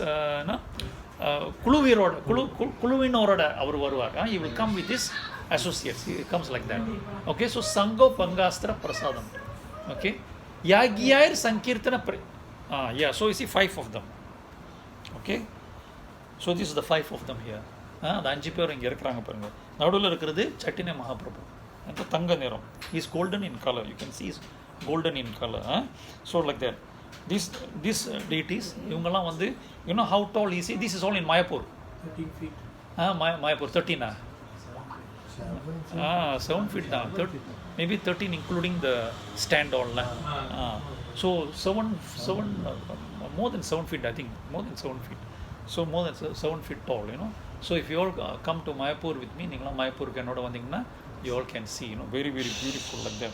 குழுவினோரோட அவர் வருவார். He will come with his associates. He comes like that. Okay, so Sango Pangastra Prasadam. Okay, Yagyayar Sankirtana. So you see 5 of them. Okay, so this is the 5 of them here. அந்த 5 பேர் இங்கே இருக்கிறாங்க பாருங்க. நடுவில் இருக்கிறது சட்டினே மகாபிரபு. அந்த தங்க நிறம். He is golden in color. You can see he is golden in color. So like that. These deities, இவங்கெல்லாம் வந்து, you know how tall is he? This is all in Mayapur. 13 feet. Mayapur 13. 7 feet down. Maybe 13 including the stand all. So 7 more than 7 feet, I think. More than 7 feet. So more than 7 feet tall, So if you all come to Mayapur with me, நீங்களாம் Mayapur என்னோட வந்தீங்கன்னா, you all can see, very, very beautiful like that,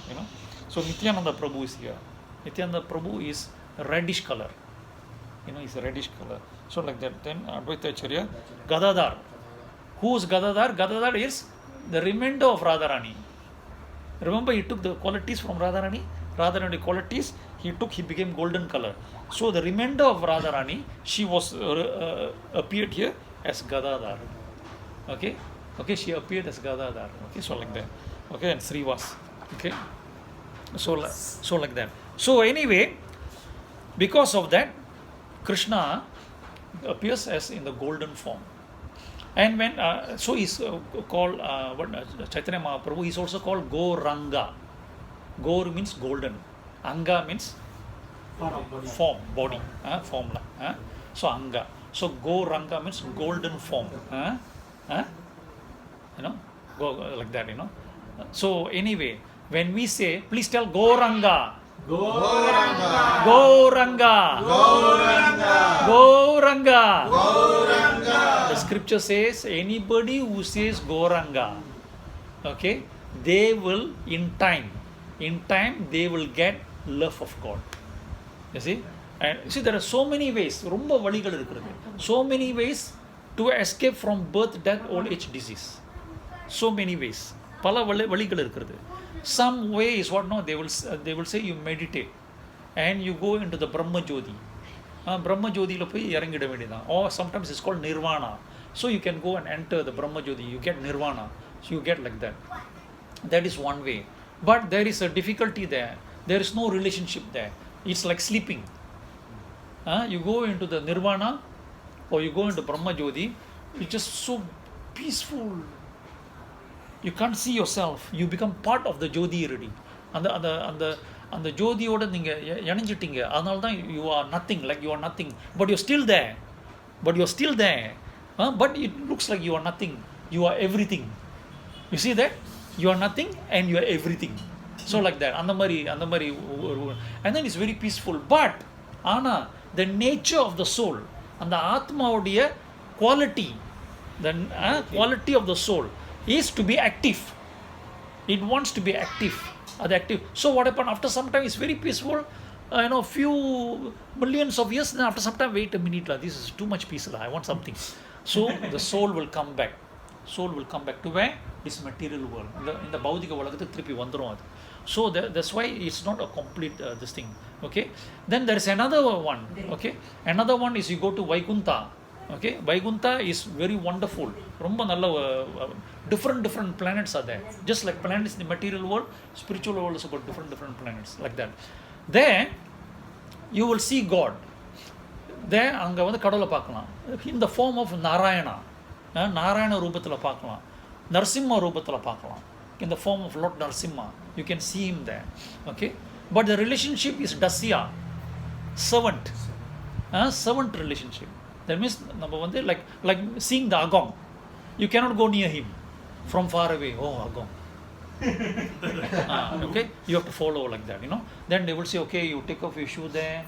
So Nityananda Prabhu is here. Nityananda Prabhu is reddish color. He's a reddish color. So like that. Then Advaita Acharya, Gadadhar. Who is Gadadhar? Gadadhar is the remainder of Radharani. Remember, he took the qualities from Radharani. Radharani qualities, he became golden color. So the remainder of Radharani, she was appeared here as Gadadhar. Okay, she appeared as Gadadhar. Okay, so like that. Okay, and Srivas. Okay, so like that. So anyway, because of that, Krishna appears as in the golden form. And when so he's called Chaitanya Mahaprabhu, he's also called Gauranga. Gaur means golden. Anga means form, body, form. So Anga. So Gauranga means golden form. Go like that. So anyway, when we say, please tell Gauranga. Gauranga. Gauranga. Gauranga. Gauranga. Gauranga. The scripture says anybody who says Gauranga, okay, they will in time they will get love of God. You see? And see, there are so many ways. ரொம்ப வழிகள் இருக்கிறது. So many ways to escape from birth, death, old age, disease. So many ways. பல வழிகள் இருக்கிறது. Some way is what? No, they will say you meditate and you go into the Brahma Jyoti. Brahma Jyotila போய் இறங்கிட வேண்டியதான். Or sometimes it's called Nirvana. So you can go and enter the Brahma Jyoti. You get Nirvana. So you get like that. That is one way. But there is a difficulty there. There is no relationship there. It's like sleeping. You go into the Nirvana or you go into Brahma Jyoti. It's just so peaceful. You can't see yourself. You become part of the Jyoti already. அந்த ஜோதியோட நீங்கள் இணைஞ்சிட்டீங்க. அதனால தான் you are nothing, like you are nothing. But you're still there. But it looks like you are nothing. You are everything. You see that? You are nothing and you are everything. So like that. அந்த மாதிரி and then it's very peaceful. But the nature of the soul, அந்த ஆத்மாவுடைய quality, the quality of the soul is to be active. It wants to be active. So what happened after some time? It's very peaceful. Few millions of years. Then after some time, wait a minute, this is too much peace. I want something. So the soul will come back. soul will come back to where? This material world. In the பௌதிக உலகத்துக்கு திருப்பி வந்துரும் அது. So that's why it's not a complete this thing. Okay. Then there is another one. Okay. Another one is you go to Vaikuntha. Okay. Vaikuntha is very wonderful. ரொம்ப நல்ல different planets are there. Just like planets in the material world, spiritual world is about different planets like that. There you will see God. There அங்க வந்து கடவுளை பார்க்கலாம். In the form of Narayana. Narayana ரூபத்தில் பார்க்கலாம், நரசிம்ம ரூபத்தில் பார்க்கலாம். In the form of Lord Narasimha, you can see him there. Okay, but the relationship is dasya, servant, servant relationship. That means நம்ம வந்து like seeing the agong, you cannot go near him from far away. Oh, agong. Okay, you have to follow like that, you know. Then they will say, okay, you take off your shoe there.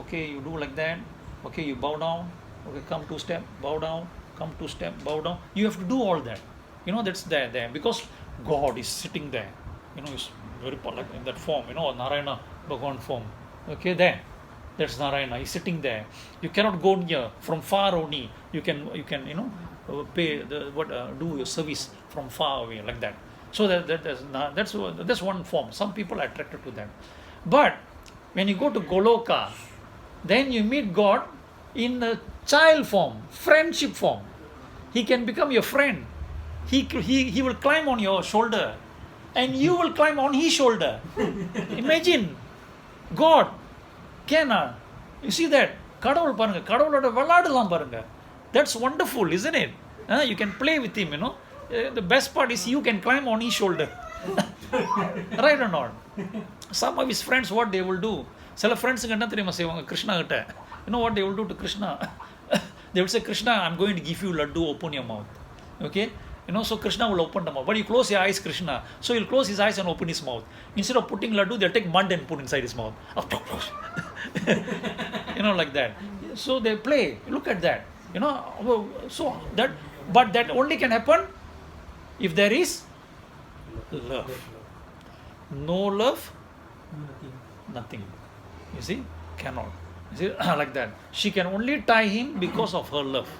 Okay, you do like that. Okay, you bow down. Okay, come 2 step, bow down. Come 2 step, bow down. You have to do all that. You know, that's there because God is sitting there. You know, it's very like in that form. You know, Narayana Bhagavan form. Okay, there. That's Narayana. He's sitting there. You cannot go near from far only. You can you know pay do your service from far away like that. So that's one form. Some people are attracted to that. But when you go to Goloka, then you meet God in a child form, friendship form. He can become your friend. He will climb on your shoulder and you will climb on his shoulder. Imagine God can you see that? கடவுள் பாருங்க, கடவுளோட விளையாடலாம் பாருங்க. That's wonderful, isn't it? You can play with him, you know. The best part is you can climb on his shoulder. Right or not? Some of his friends, what they will do, சில ஃப்ரெண்ட்ஸுக்கு என்ன தெரியுமா செய்வாங்க கிருஷ்ணா கிட்ட? You know what they will do to Krishna? They will say, Krishna, I'm going to give you laddu, open your mouth. Okay? You know, so Krishna will open the mouth. But you close your eyes, Krishna. So he'll close his eyes and open his mouth. Instead of putting laddu, they'll take mud and put inside his mouth. You know, like that. So they play. Look at that. You know, so that, but that only can happen if there is love. No love, nothing. You see? Cannot. See, like that. She can only tie him because of her love.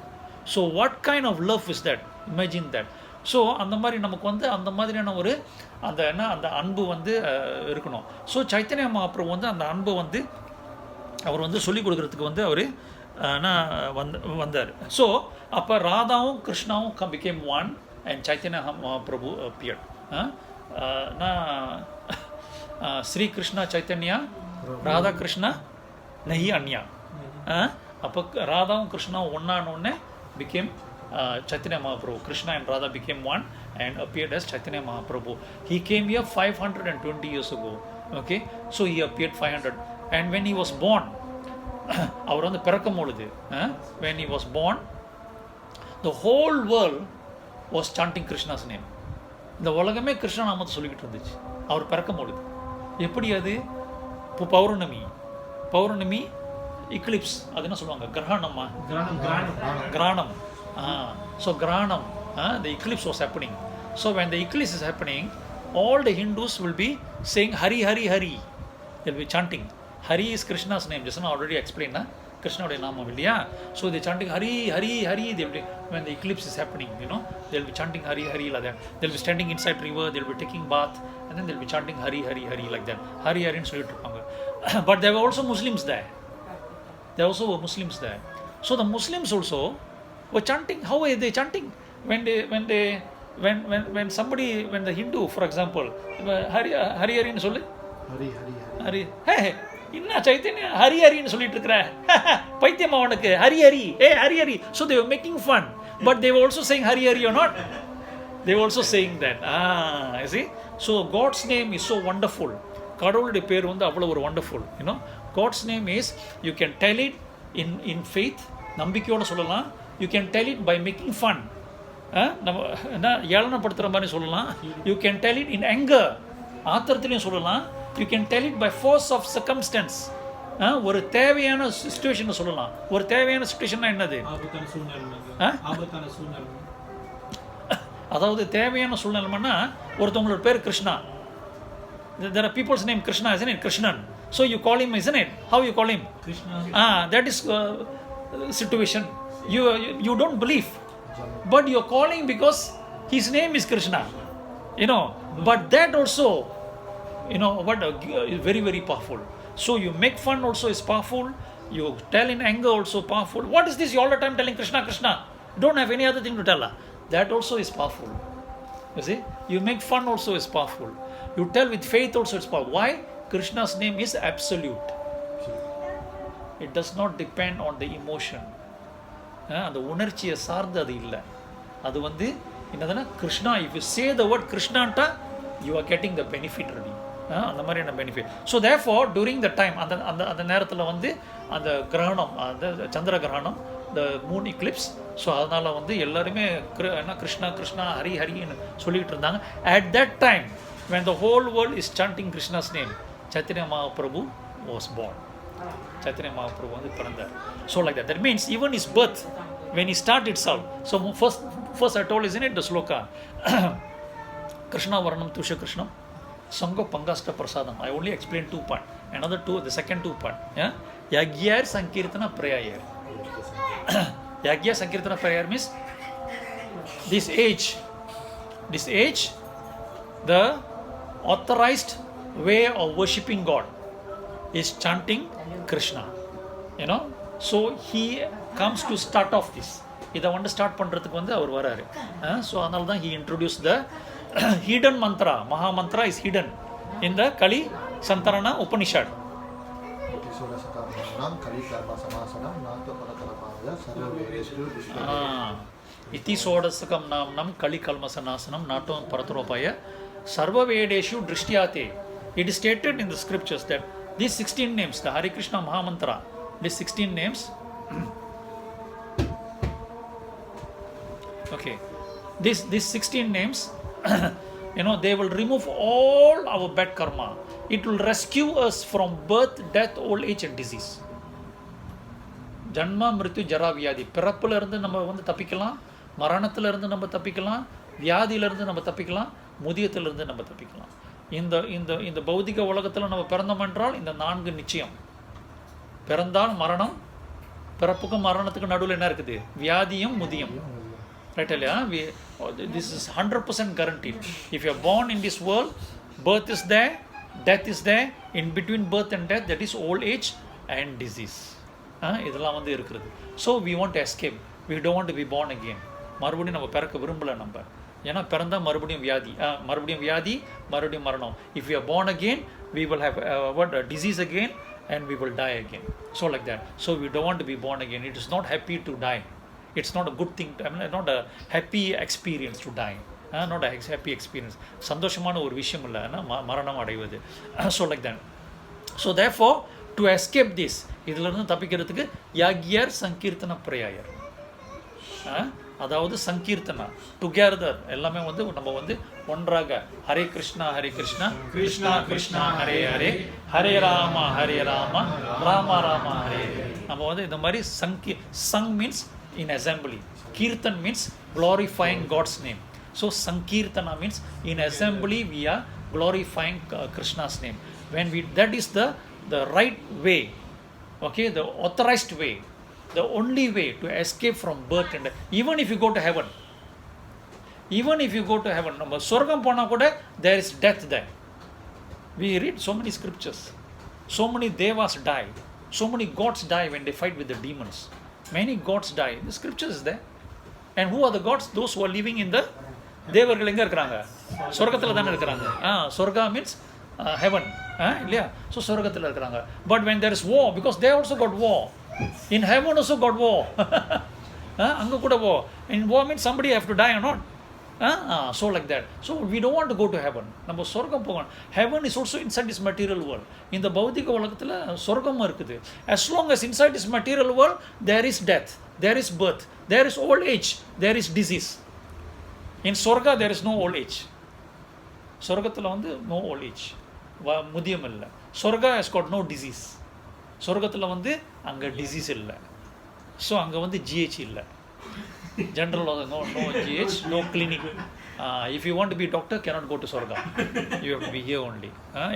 So what kind of love is that? Imagine that. So அந்த மாதிரி நமக்கு வந்து அந்த மாதிரியான ஒரு அந்த அன்பு வந்து இருக்கணும். ஸோ சைத்தன்ய மகாபிரபு வந்து அந்த அன்பை வந்து அவர் வந்து சொல்லிக் கொடுக்குறதுக்கு வந்து அவர் வந்தார். ஸோ அப்போ ராதாவும் கிருஷ்ணாவும் became one and Chaitanya Mahaprabhu appeared. Sri Krishna Chaitanya, Radha Krishna nahi anya. அப்போ ராதாவும் கிருஷ்ணாவும் ஒன்னானோடனே became Chaitanya Mahaprabhu. Krishna and Radha became one and appeared as Chaitanya Mahaprabhu. He came here 520 years ago. Okay, so he appeared 500. And when he was born, அவர் வந்து பிறக்கும் பொழுது, when he was born, the whole world was chanting Krishna's name. இந்த உலகமே கிருஷ்ண நாமத்தை சொல்லிக்கிட்டு இருந்துச்சு அவர் பிறக்கும் பொழுது. எப்படி அது? இப்போ பௌர்ணமி eclipse, அது என்ன சொல்லுவாங்க? கிரகணமா? கிரகணம். So கிரகணம், the eclipse was happening. So when the eclipse is happening, all the Hindus will be saying Hari Hari Hari. They'll be chanting. Hari is Krishna's name. Just now already explained, Krishna நாமம் இல்லையா? So they chanting Hari Hari Hari. They'll be, when the eclipse is happening, you know, they'll be chanting Hari Hari like that. They'll be standing inside river. They'll be taking bath, and then they'll be chanting Hari Hari Hari like that. Hari Hari ன்னு சொல்லிட்டு இருப்பாங்க. But there were also Muslims there. There also were Muslims there. So the Muslims also were chanting. How are they chanting? When somebody, when the Hindu, for example, Hari Hari ன்னு சொல்லு. Hari. Hey, inna Chaitanya Hari Hari ன்னு சொல்லிட்டு இருக்கற. பைத்தியமா உனக்கு? Hari Hari. Hey, Hari Hari. So they were making fun, but they were also saying Hari Hari or not? They were also saying that. You see? So God's name is so wonderful. கடவுளுடைய பேர் வந்து அவ்வளவு ஒரு wonderful, you know. God's name is, you can tell it in faith, நம்பிக்கையோட சொல்லலாம். You can tell it by making fun. நம்ம என்ன ஏளனப்படுத்துற மாதிரி சொல்லலாம். You can tell it in anger, ஆத்திரத்திலையும் சொல்லலாம். You can tell it by force of circumstance. ஒரு தேவையான சிச்சுவேஷனை சொல்லலாம். ஒரு தேவையான சிச்சுவேஷன்னா என்னது? அதாவது தேவையான சூழ்நிலைன்னா ஒருத்தவங்களோட பேர் Krishna. There are people's name Krishna, isn't it? Krishnan. So you call him, isn't it? How you call him? Krishna. That is situation. You don't believe, but you're calling because His name is Krishna. But that also, is very, very powerful. So you make fun also is powerful. You tell in anger also powerful. What is this? You all the time telling Krishna, Krishna. Don't have any other thing to tell. That also is powerful. You see? You make fun also is powerful. You tell with faith also it's powerful. Why? Krishna's name is absolute. It does not depend on the emotion. அந்த உணர்ச்சியை சார்ந்து அது இல்லை. அது என்னதுன்னா Krishna, if you say the word கிருஷ்ணான்ட்டா you are getting the benefit already. அந்த மாதிரியான benefit. So therefore during the time அந்த நேரத்தில் அந்த கிரகணம், அந்த சந்திர கிரகணம், த மூன் இக்லிப்ஸ். ஸோ அதனால் எல்லாருமே கிருஷ்ணா கிருஷ்ணா ஹரி ஹரின்னு சொல்லிகிட்டு இருந்தாங்க. At that time when the whole world is chanting Krishna's name, Chaitanya Mahaprabhu was born. Chaitanya Mahaprabhu பிறந்தார். So like that. That means even his birth, when he started itself. So first I told, isn't it, the sloka? Krishna Varanam Tusha Krishnam Sangha Pangasta Prasadam. I only explained 2 parts. Another 2, the second 2 part. Yeah? Yagyar Sankirtana Prayayar. Yagya Sankirtana Prayayar means this age, the authorized way of worshipping God is chanting Krishna. So he comes to start off this. இதை start பண்ணுறதுக்கு அவர் வராரு. So அதனால தான் he introduced the hidden mantra. Maha mantra is hidden in the Kali Santarana Upanishad. Iti sodasakam namnam Kali Kalmasanasanam Nato Paratropaya Sarva Vedeshu Drishyate. It is stated in the scriptures that these 16 names, the Hare Krishna Maha Mantra, these 16 names, okay, these 16 names, they will remove all our bad karma. It will rescue us from birth, death, old age and disease. Janma Mrityu Jara Vyadi. பிறப்புல இருந்து நம்ம தப்பிக்கலாம், மரணத்துல இருந்து நம்ம தப்பிக்கலாம், வியாதியில இருந்து நம்ம தப்பிக்கலாம், முதியத்துல இருந்து நம்ம தப்பிக்கலாம். இந்த பௌதிக உலகத்துல நம்ம பிறந்தோம் என்றால் இந்த 4 நிச்சயம். பிறந்தால் மரணம், பிறப்புக்கும் மரணத்துக்கு நடுவில் என்ன இருக்குது? வியாதியும் முதியம். Right? This is 100% guaranteed. If you are born in this world, birth is there, death is there. In between birth and death, that is old age and disease. இதெல்லாம் இருக்கிறது. So we want to escape. We don't want to be born again. மறுபடியும் நம்ம பிறக்க விரும்பல நம்ம. ஏன்னா பிறந்தா மறுபடியும் வியாதி, மறுபடியும் மரணம். If we are born again, we will have disease again and we will die again. So like that. So we don't want to be born again. It is not happy to die. It's not a good thing, not a happy experience to die. Not a happy experience. சந்தோஷமான ஒரு விஷயம் இல்லை மரணம் அடைவது. So like that. So therefore, to escape this, இதிலிருந்து தப்பிக்கிறதுக்கு யாக்யர் சங்கீர்த்தன பிரயாயர். அதாவது Sankeerthana together எல்லாமே நம்ம ஒன்றாக ஹரே கிருஷ்ணா கிருஷ்ணா கிருஷ்ணா ஹரே ஹரே ஹரே ராமா ராம ராம ஹரே. நம்ம இந்த மாதிரி sung means in assembly. Kirtan means glorifying God's name. So Sankirtana means in assembly we are glorifying Krishna's name. When that is the right way, okay, the authorized way, the only way to escape from birth and death. Even if you go to heaven, நம்ம சொர்க்கம் போனா கூட there is death there. We read so many scriptures. So many devas die. So many gods die when they fight with the demons. Many gods die. The scripture is there. And who are the gods? Those who are living in the தேவர்கள் எங்க இருக்காங்க? சொர்க்கத்துல தான இருக்காங்க. சொர்க்கா means heaven. இல்லையா? So சொர்க்கத்துல இருக்காங்க. But when there is war, because they also got war. In heaven also got war. அங்க கூட war. In war means somebody have to die or not. So like that. So we don't want to go to heaven. நம்ம சொர்க்கம் போகணும். Heaven is also inside this material world. இந்த பௌதிக உலகத்துல சொர்க்கம் இருக்குது. As long as inside this material world there is death, there is birth, there is old age, there is disease. In சொர்க்கா there is no old age. சொர்க்கத்துல no old age. முதியம் இல்ல. சொர்க்கா has got no disease. சொர்க்கத்துல அங்க disease இல்ல. So அங்க GH இல்ல. General no GH, no clinic. If you want to be doctor, cannot go to Swarga. You have to be here only.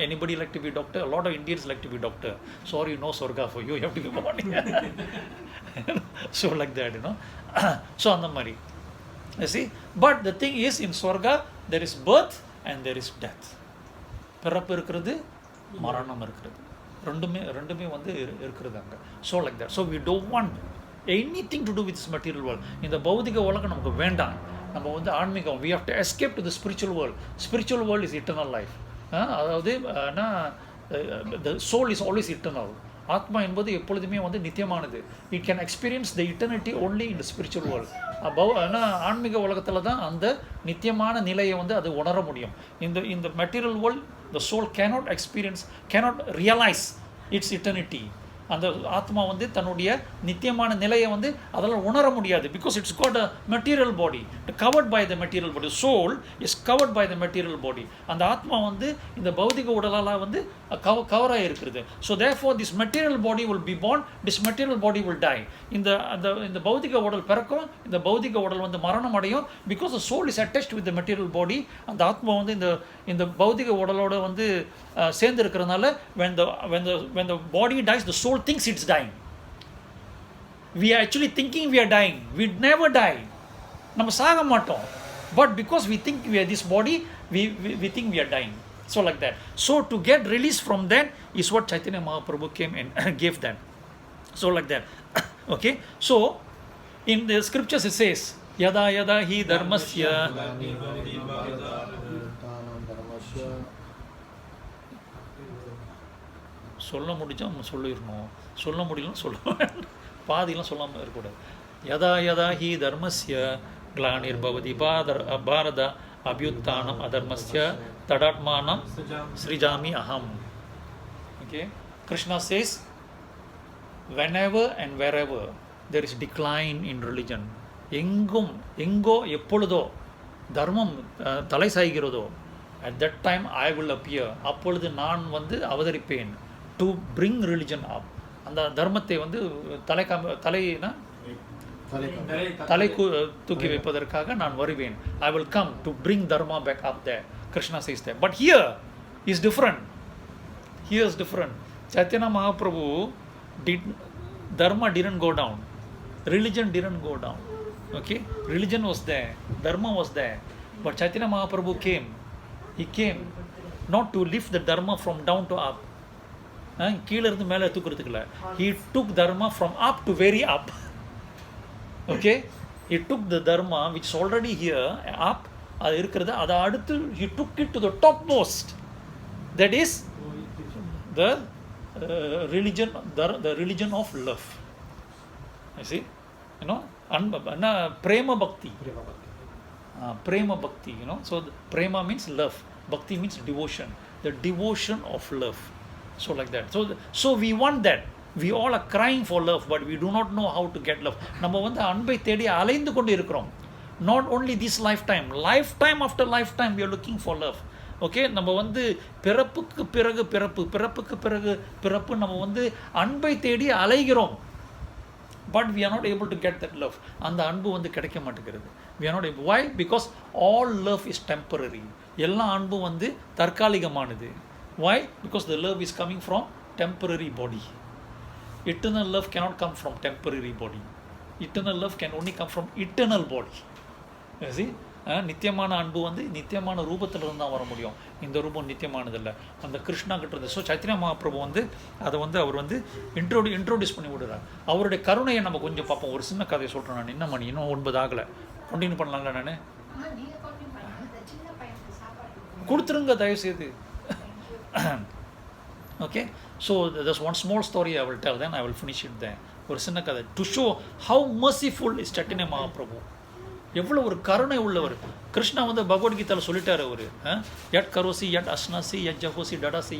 Anybody like to be doctor? A lot of Indians like to be doctor. Sorry, no Swarga for you. You have to be born here. So like that, So அந்த மாதிரி. You see, but the thing is, in Swarga there is birth and there is death. பிறப்பு இருக்கிறது, மரணம் இருக்கிறது, ரெண்டுமே வந்து இருக்கிறது அங்க. So like that. So we don't want anything to do with this material world. இந்த பௌதிக உலகம் நமக்கு வேண்டாம். நம்ம வந்து ஆன்மீகம், we have to escape to the spiritual world. Spiritual world is eternal life. அதாவது the soul is always eternal. ஆத்மா என்பது எப்பொழுதுமே வந்து நித்தியமானது. It can experience the eternity only in the spiritual world. ஆன்மீக உலகத்தில் தான் அந்த நித்தியமான நிலையை வந்து அது உணர முடியும். In the material world, the soul cannot realize its eternity. அந்த ஆத்மா வந்து தன்னுடைய நித்தியமான நிலையை வந்து அதெல்லாம் உணர முடியாது. Because it's got a material body, covered by the material body. Soul is covered by the material body. அந்த ஆத்மா வந்து இந்த பௌதிக உடலால் வந்து கவராக இருக்கிறது. So therefore this material body will be born, this material body will die. இந்த பௌதிக உடல் பிறக்கும், இந்த பௌதிக உடல் வந்து மரணம் அடையும். Because the soul is attached with the material body. அந்த ஆத்மா வந்து இந்த பௌதிக உடலோட வந்து சேர்ந்து இருக்கிறதுனால when the body dies, the soul thinks it's dying. We are actually thinking we are dying. We never die. நம்ம சாக மாட்டோம். But because we think we are this body, we think we are dying. So like that. So to get release from that is what Chaitanya Mahaprabhu came and gave that. So like that. Okay. So in the scriptures it says, yada yada hi dharmasya சொல்ல முடிஞ்சா சொல்லிடணும், சொல்ல முடியலன்னு சொல்ல பாதிலாம் சொல்லாமல் இருக்கக்கூடாது. யதா யதா ஹி தர்மஸ்ய கிளானிர்பவதி பாரத அபியுத்தானம் அதர்மஸ்ய தடாத்மானம் ஸ்ரீஜாமி அகம். Okay, Krishna says, whenever and wherever there is decline in religion, எங்கோ எப்பொழுதோ தர்மம் தலை சாய்கிறதோ, at that time I will appear. அப்பொழுது நான் வந்து அவதரிப்பேன். To bring religion up. அந்த தர்மத்தை வந்து தலை தூக்கி வைப்பதற்காக நான் வருவேன். I will come to bring dharma back up there. Krishna says that. But here is different. Here is different. Chaitanya Mahaprabhu dharma didn't go down. Religion didn't go down. Okay? Religion was there. Dharma was there. But Chaitanya Mahaprabhu came. He came not to lift the dharma from down to up. கீழே இருந்து மேலே தூக்குறதுக்குல. He took dharma from up to very up. Okay? He took the dharma which is already here up, அது இருக்கிறது, அதை அடுத்து he took it to the topmost. That is the religion of love. You see? You know? Prema bhakti. Prema bhakti, you know. So prema means love, bhakti means devotion, the devotion of love. So like that. So we want that. We all are crying for love, but we do not know how to get love. நம்ம வந்து அன்பை தேடி அலைந்து கொண்டு இருக்கிறோம். Not only this lifetime after lifetime we are looking for love. Okay, நம்ம வந்து பிறப்புக்கு பிறகு பிறப்பு நம்ம வந்து அன்பை தேடி அலைகிறோம். But we are not able to get that love. அந்த அன்பு வந்து கிடைக்க மாட்டேங்கிறது. We are not able. Why? Because all love is temporary. எல்லா அன்பும் வந்து தற்காலிகமானது. Why? Because the love is coming from temporary body. Eternal love cannot come from temporary body. Eternal love can only come from eternal body. You see? நித்தியமான அன்பு வந்து நித்தியமான ரூபத்திலிருந்து தான் வர முடியும். இந்த ரூபம் நித்தியமானதில்லை, அந்த கிருஷ்ணா கிட்ட இருந்து. ஸோ சைத்தன்ய மகாபிரபு வந்து அதை வந்து அவர் வந்து இன்ட்ரோடியூஸ் பண்ணி விடுறார். அவருடைய கருணையை நம்ம கொஞ்சம் பார்ப்போம். ஒரு சின்ன கதையை சொல்கிறேன் நான். என்ன மணி இன்னும் 9 ஆகலை, கண்டினியூ பண்ணலாம்ல? நான் கொடுத்துருங்க தயவுசெய்து. Okay, so there's one small story I will tell, then I will finish it there. ஒரு சின்ன கதை, to show how merciful is Chaitanya Mahaprabhu. எவ்வளோ ஒரு கருணை உள்ளவர். கிருஷ்ணா வந்து பகவத்கீதையில் சொல்லிட்டார் அவர், யட் கரோசி யட் அஸ்னாசி யட் ஜஹோசி டடாசி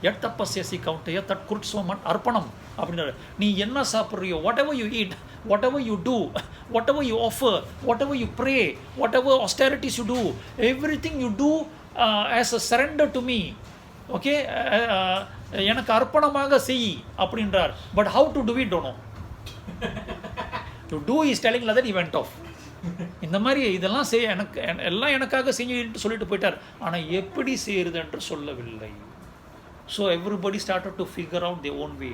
யட் தப்பஸ்யசி கவுண்டைய தட் குருட்ஸ்வமட் அர்ப்பணம் அப்படின்னாரு. நீ என்ன சாப்பிட்றியோ, whatever you eat, whatever you do, whatever you offer, whatever you pray, whatever austerities you do, everything you do as a surrender to me. Okay, எனக்கு அர்ப்பணமாக செய் அப்படின்றார். But how to do it don't know. To do is telling like that he went off. இந்த மாதிரி இதெல்லாம் செய்ய எனக்கு எல்லாம் எனக்காக செஞ்சுட்டு சொல்லிட்டு போயிட்டார். ஆனால் எப்படி செய்யறது என்று சொல்லவில்லை. So everybody started to figure out their own way.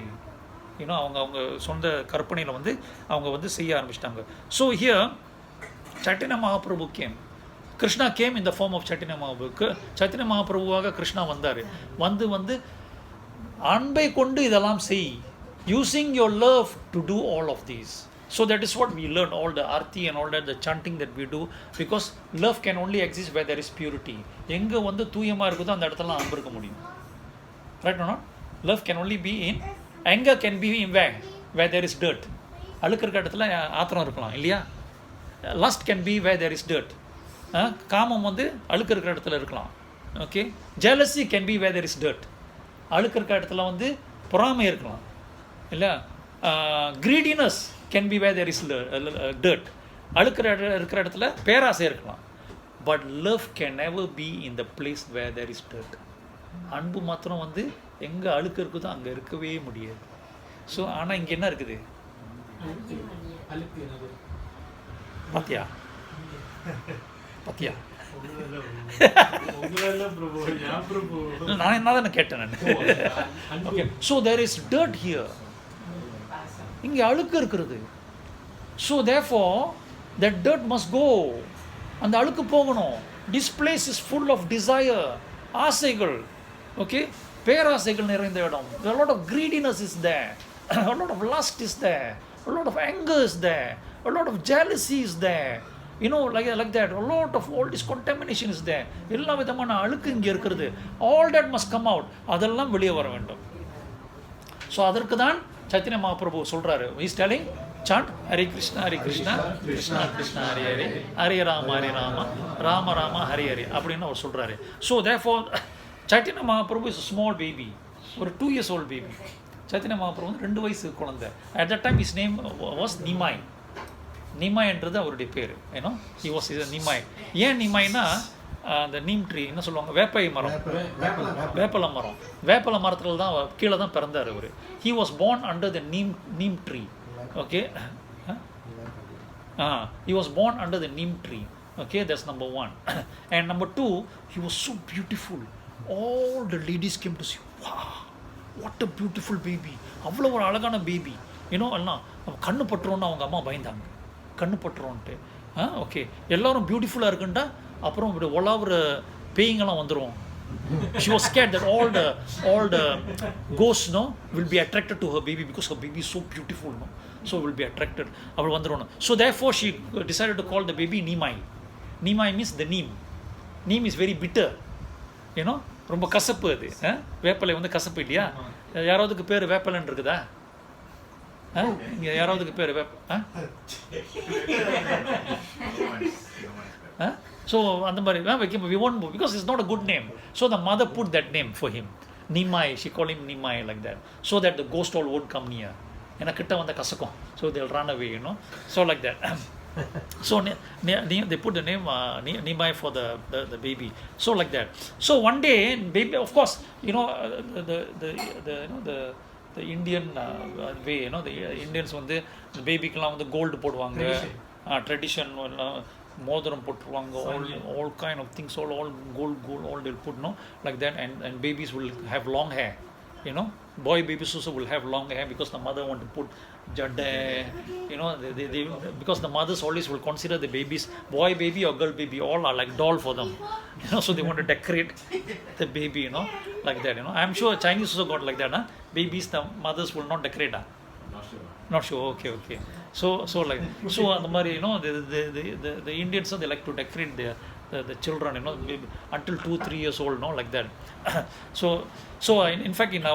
அவங்க சொந்த கற்பனையில் வந்து அவங்க வந்து செய்ய ஆரம்பிச்சிட்டாங்க. So here Chaitanya Mahaprabhu came. Krishna came in the form of Chaitanya Mahaprabhu. Chaitanya Mahaprabhuவாக கிருஷ்ணா வந்தார். வந்து அன்பை கொண்டு இதெல்லாம் செய். Using your love to do all of these. So that is what we learn, all the arti and all that, the chanting that we do, because love can only exist where there is purity. எங்க வந்து தூயமா இருக்குதோ அந்த இடத்துல அன்பு இருக்க முடியும். Right or not? Love can only be in, anger can be in where there is dirt. அழுக்கு இருக்க இடத்துல ஆத்திரம் இருக்கலாம் இல்லையா? Lust can be where there is dirt. காமம் வந்து அழுக்கு இருக்கிற இடத்துல இருக்கலாம். Okay? Jealousy can be where there is dirt. அழுக்கு இருக்க இடத்துல வந்து பொறாமை இருக்கலாம். இல்லையா? Greediness can be where there is dirt. அழுக்கு இருக்கிற இடத்துல பேராசை இருக்கலாம். But love can never be in the place where there is dirt. அன்பு மாத்திரம் வந்து எங்கே அழுக்கு இருக்குதோ அங்கே இருக்கவே முடியாது. ஸோ ஆனால் இங்கே என்ன இருக்குது? பாத்தியா நான் என்ன தானே கேட்டேன் நான். Okay, so there is dirt here. இங்கே அழுக்கு இருக்கிறது. So therefore that dirt must go. அந்த அழுக்கு போகணும். This place is full of desire, ஆசைகள். ஓகே, பேராசைகள் நிறைந்த இடம். A lot of greediness is there. A lot of lust is there. A lot of anger is there. A lot of jealousy is there. You know, like that. A lot of all this contamination is there. எல்லா விதமான அழுக்கு இங்கே இருக்கிறது. All that must come out. அதெல்லாம் வெளியே வர வேண்டும். So அதற்கு தான் சைத்தன்ய மகாபிரபு சொல்றாரு. He is telling, chant Hare Krishna, Krishna Krishna, Hare Hare, Hare Rama, Rama Rama, Hare Hare அப்படின்னு அவர் சொல்றாரு. So therefore, Chaitanya Mahaprabhu is a small baby, ஒரு 2 years old baby. Chaitanya Mahaprabhu 2 வயசு குழந்தை. At that time his name was Nimai. Nimai என்றது அவருடைய பேர். ஏன்னா he was a Nimai. ஏன் நிமாய்னா அந்த நீம் ட்ரீ என்ன சொல்லுவாங்க, வேப்பை மரம், வேப்பல மரம். வேப்பல மரத்துல தான் கீழே தான் பிறந்தார் அவர். He was born under the neem tree. Okay, he was born under the neem tree. Okay, that's number 1. And number 2, he was so beautiful. All the ladies came to see, wow, what a beautiful baby. அவ்வளோ ஒரு அழகான baby. இன்னும் எல்லாம் கண்ணு பட்டுருவோன்னு அவங்க அம்மா பயந்தாங்க, கண்ணு பட்டுருவோன்ட்டு. ஓகே, எல்லாரும் பியூட்டிஃபுல்லாக இருக்குன்ட்டா அப்புறம் இப்படி ஒலாவுற பேய்ங்கெல்லாம் வந்துடும். She was scared that all the ghosts will be attracted to her baby because her baby is so beautiful, so will be attracted. அவள் வந்துடும். So therefore she decided to call the baby Nimai. Nimai means the neem. Neem is very bitter. You know, ரொம்ப கசப்பு அது. வேப்பலை வந்து கசப்பு இல்லையா? யாராவதுக்கு பேர் வேப்பலைன்னு இருக்குதா? இங்கே யாராவதுக்கு பேர் So அந்த மாதிரி we won't move because it's not a good name. So the mother put that name for him, Nimai. She called him Nimai like that, so that the ghost all won't come near. ஏன்னா கிட்ட வந்த கசக்கும், so they'll run away, you know. So like that. So they put the name Nimai for the baby. So like that. So one day, baby, of course, you know, the Indian way, you know, the Indians வந்து the babyக்கெல்லாம் வந்து gold போடுவாங்க, tradition, மோதிரம் போட்டுருவாங்க, all kind of things, all gold, all they'll put, no, like that. And babies will have long hair, you know. Boy babies also will have long hair because the mother want to put jadda, you know. They because the mothers always will consider the babies, boy baby or girl baby, all are like doll for them, you know. So they want to decorate the baby, you know, like that, you know. I'm sure Chinese also got like that, babies the mothers will not decorate. Not sure. Okay. So like அந்த மாதிரி, you know, the Indians, they like to decorate the children, you know, until 2-3 years old, no, like that. So in fact in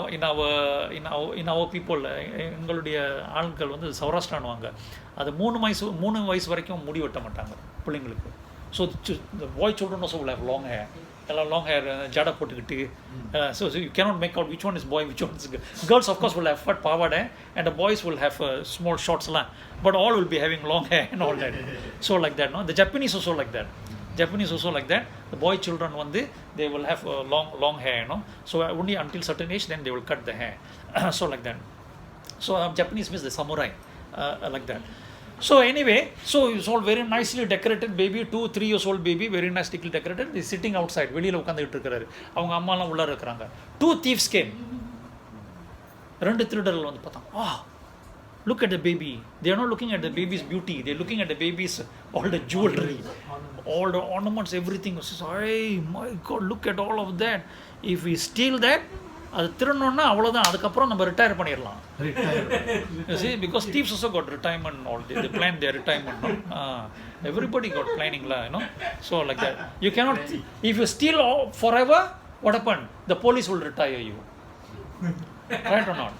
our people, எங்களுடைய ஆட்கள் வந்து சௌராஷ்டிரானுவாங்க. அது 3 வயசு வரைக்கும் முடி வெட்ட மாட்டாங்க பிள்ளைங்களுக்கு. So the boy children also will have long hair. Long hair, jada போட்டுக்கிட்டு. So you cannot make out which one is boy, which one is girl. Girls of course will have fat pavada, and the boys will have small shorts, but all will be having long hair and all that. So like that, no. The Japanese also like that. The boy children they will have long hair, no. So only until certain age then they will cut the hair. So like that. So Japanese means the samurai, like that. So anyway, so it's all very nicely decorated baby, 2-3 years old baby, very nicely decorated. He's sitting outside, வெளியில உட்கார்ந்துட்டு இருக்காரு. அவங்க அம்மா எல்லாம் உள்ள இருக்காங்க. 2 thieves came. 2 திருடர்கள் வந்து பார்த்தாங்க. Look at the baby. They are not looking at the baby's beauty. They're looking at the baby's all the jewelry, all the ornaments, everything. Hey, my God, look at all of that. If we steal that, அது திருடணும்னா அவ்வளோதான், அதுக்கப்புறம் நம்ம retire பண்ணிடலாம். You see, because thieves also got retirement, all they plan their retirement. No? Everybody got planning, you know. So like that, you cannot. If you steal forever, what happened? The police will retire you, right or not?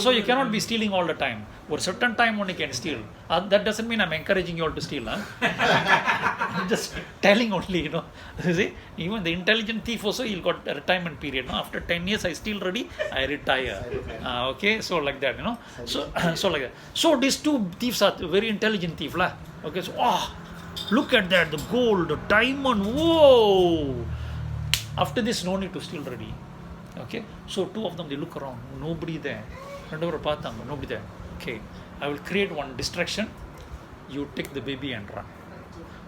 So you cannot be stealing all the time. For a certain time only can steal. That doesn't mean I'm encouraging you all to steal. I'm just telling only, you know. You see, even the intelligent thief also, he'll got a retirement period. No? After 10 years, I steal ready, I retire. Okay, so like that, you know. So like that. So these two thieves are very intelligent thief, lah. Okay, so look at that, the gold, the diamond, whoa. After this, no need to steal ready. Okay, so two of them, they look around, nobody there. Nobody there. Okay, I will create one distraction. You take the baby and run.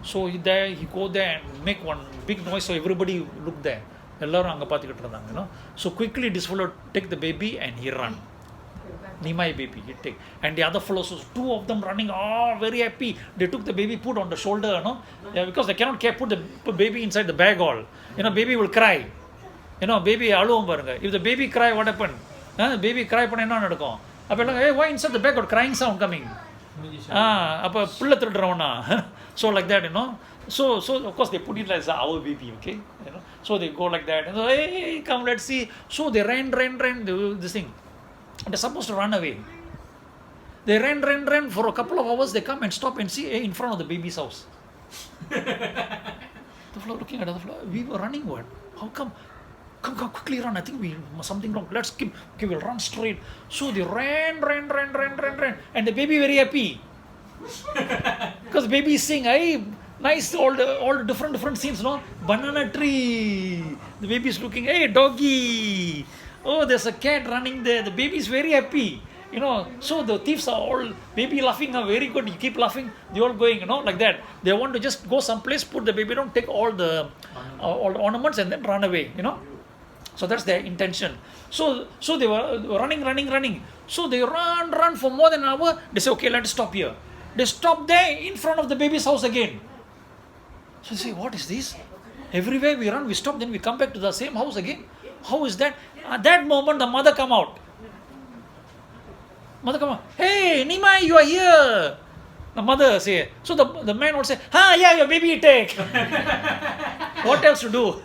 So he go there and make one big noise, so everybody look there. You know. So quickly this fellow take the baby and he run. Nimai baby, he take. And the other fellows, two of them running, very happy. They took the baby, put on the shoulder, you know. Yeah, because they cannot put the baby inside the bag all. You know, baby will cry. You know, baby aluvam parunga. If the baby cry, what happened? Baby cry பண்ண என்ன நடக்கும்? அப்ப எல்லாம், hey, why inside the bag got crying sound coming? அப்ப புள்ள திருடுறவனா? So like that, you know. So of course they put it as our baby, okay? You know. So they go like that and so, hey, come, let's see. So they ran this thing. They're supposed to run away. They ran for a couple of hours. They come and stop and see, in front of the baby's house. The fellow looking at the fellow, we were running what? How come? Come, quickly run. I think we something wrong. Let's keep. Okay, we'll run straight. So they ran. And the baby very happy. Because baby is saying, hey, nice, all the different scenes, no? Banana tree. The baby is looking, hey, doggy. Oh, there's a cat running there. The baby is very happy. You know, so the thieves are all, baby laughing, very good. You keep laughing, they all going, you know, like that. They want to just go someplace, put the baby down, take all the ornaments and then run away, you know. So that's their intention. So they were running. So they run for more than an hour. They say, okay, let's stop here. They stop there in front of the baby's house again. So you say, what is this? Everywhere we run, we stop, then we come back to the same house again. How is that? At that moment, the mother come out. Hey, Nimai, you are here. The mother say. So the man would say, yeah, your baby take. What else to do?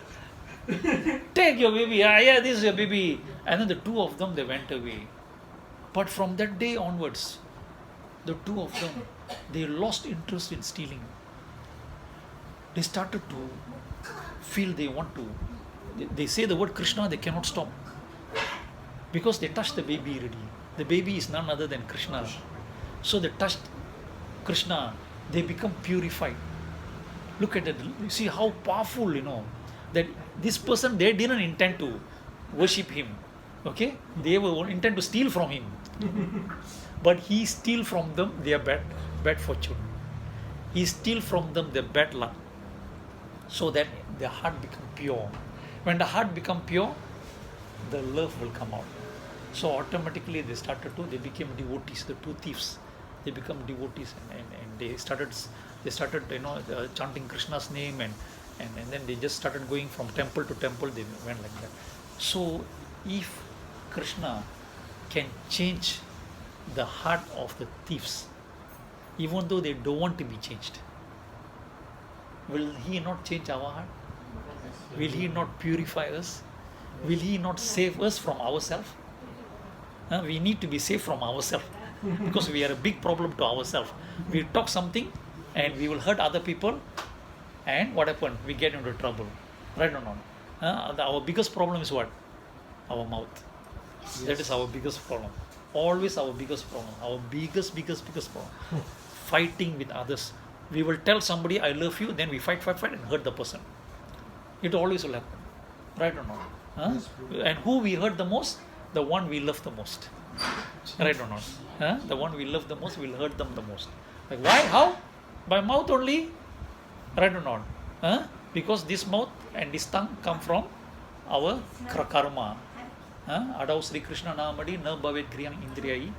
Take your baby. Yeah, this is your baby. And then the two of them, they went away. But from that day onwards, the two of them, they lost interest in stealing. They started to feel they want to. They say the word Krishna, they cannot stop. Because they touched the baby already. The baby is none other than Krishna. So they touched Krishna, they become purified. Look at that. You see how powerful, you know, that this person, they didn't intend to worship him. Okay? They were intend to steal from him. But he steal from them their bad fortune. He steal from them their bad luck. So that their heart become pure. When the heart become pure, the love will come out. So automatically they became devotees, the two thieves. They become devotees and they started you know, chanting Krishna's name and then they just started going from temple to temple. They went like that. So if Krishna can change the heart of the thieves, even though they don't want to be changed, will he not change our heart? Will he not purify us? Will he not save us from ourselves? We need to be saved from ourselves because we are a big problem to ourselves. We talk something and we will hurt other people, and what happened? We get into trouble, right or not? Our biggest problem is what? Our mouth. Yes. That is our biggest problem. Always our biggest problem. Our biggest problem. Fighting with others. We will tell somebody I love you, then we fight and hurt the person. It always will happen, right or not? And who we hurt the most? The one we love the most, right or not? The one we love the most, we'll hurt them the most. Like why? How? By mouth only, right or not? Because this mouth and this tongue come from our karma. Adau Sri Krishna Namadi na bhavet kriyam indriyai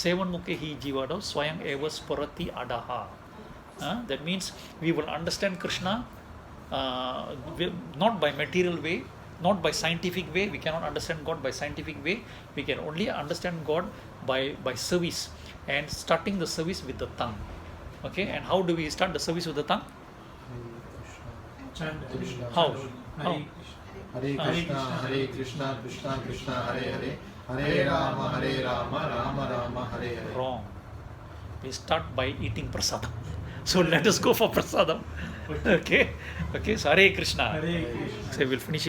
Sevanmukhe hi jivado swayam eva spurati adaha. That means we will understand Krishna not by material way, not by scientific way. We cannot understand God by scientific way. We can only understand God by service, and starting the service with the tongue. Okay, and how do we start the service with the tongue? Chant. How? Hare Krishna, Hare Krishna, Krishna Krishna, Hare Hare, Hare Rama, Rama Rama, Hare Hare. Wrong. We start by eating prasadam. So let us go for prasadam. Okay, so Hare Krishna. Hare Krishna. So we'll finish it.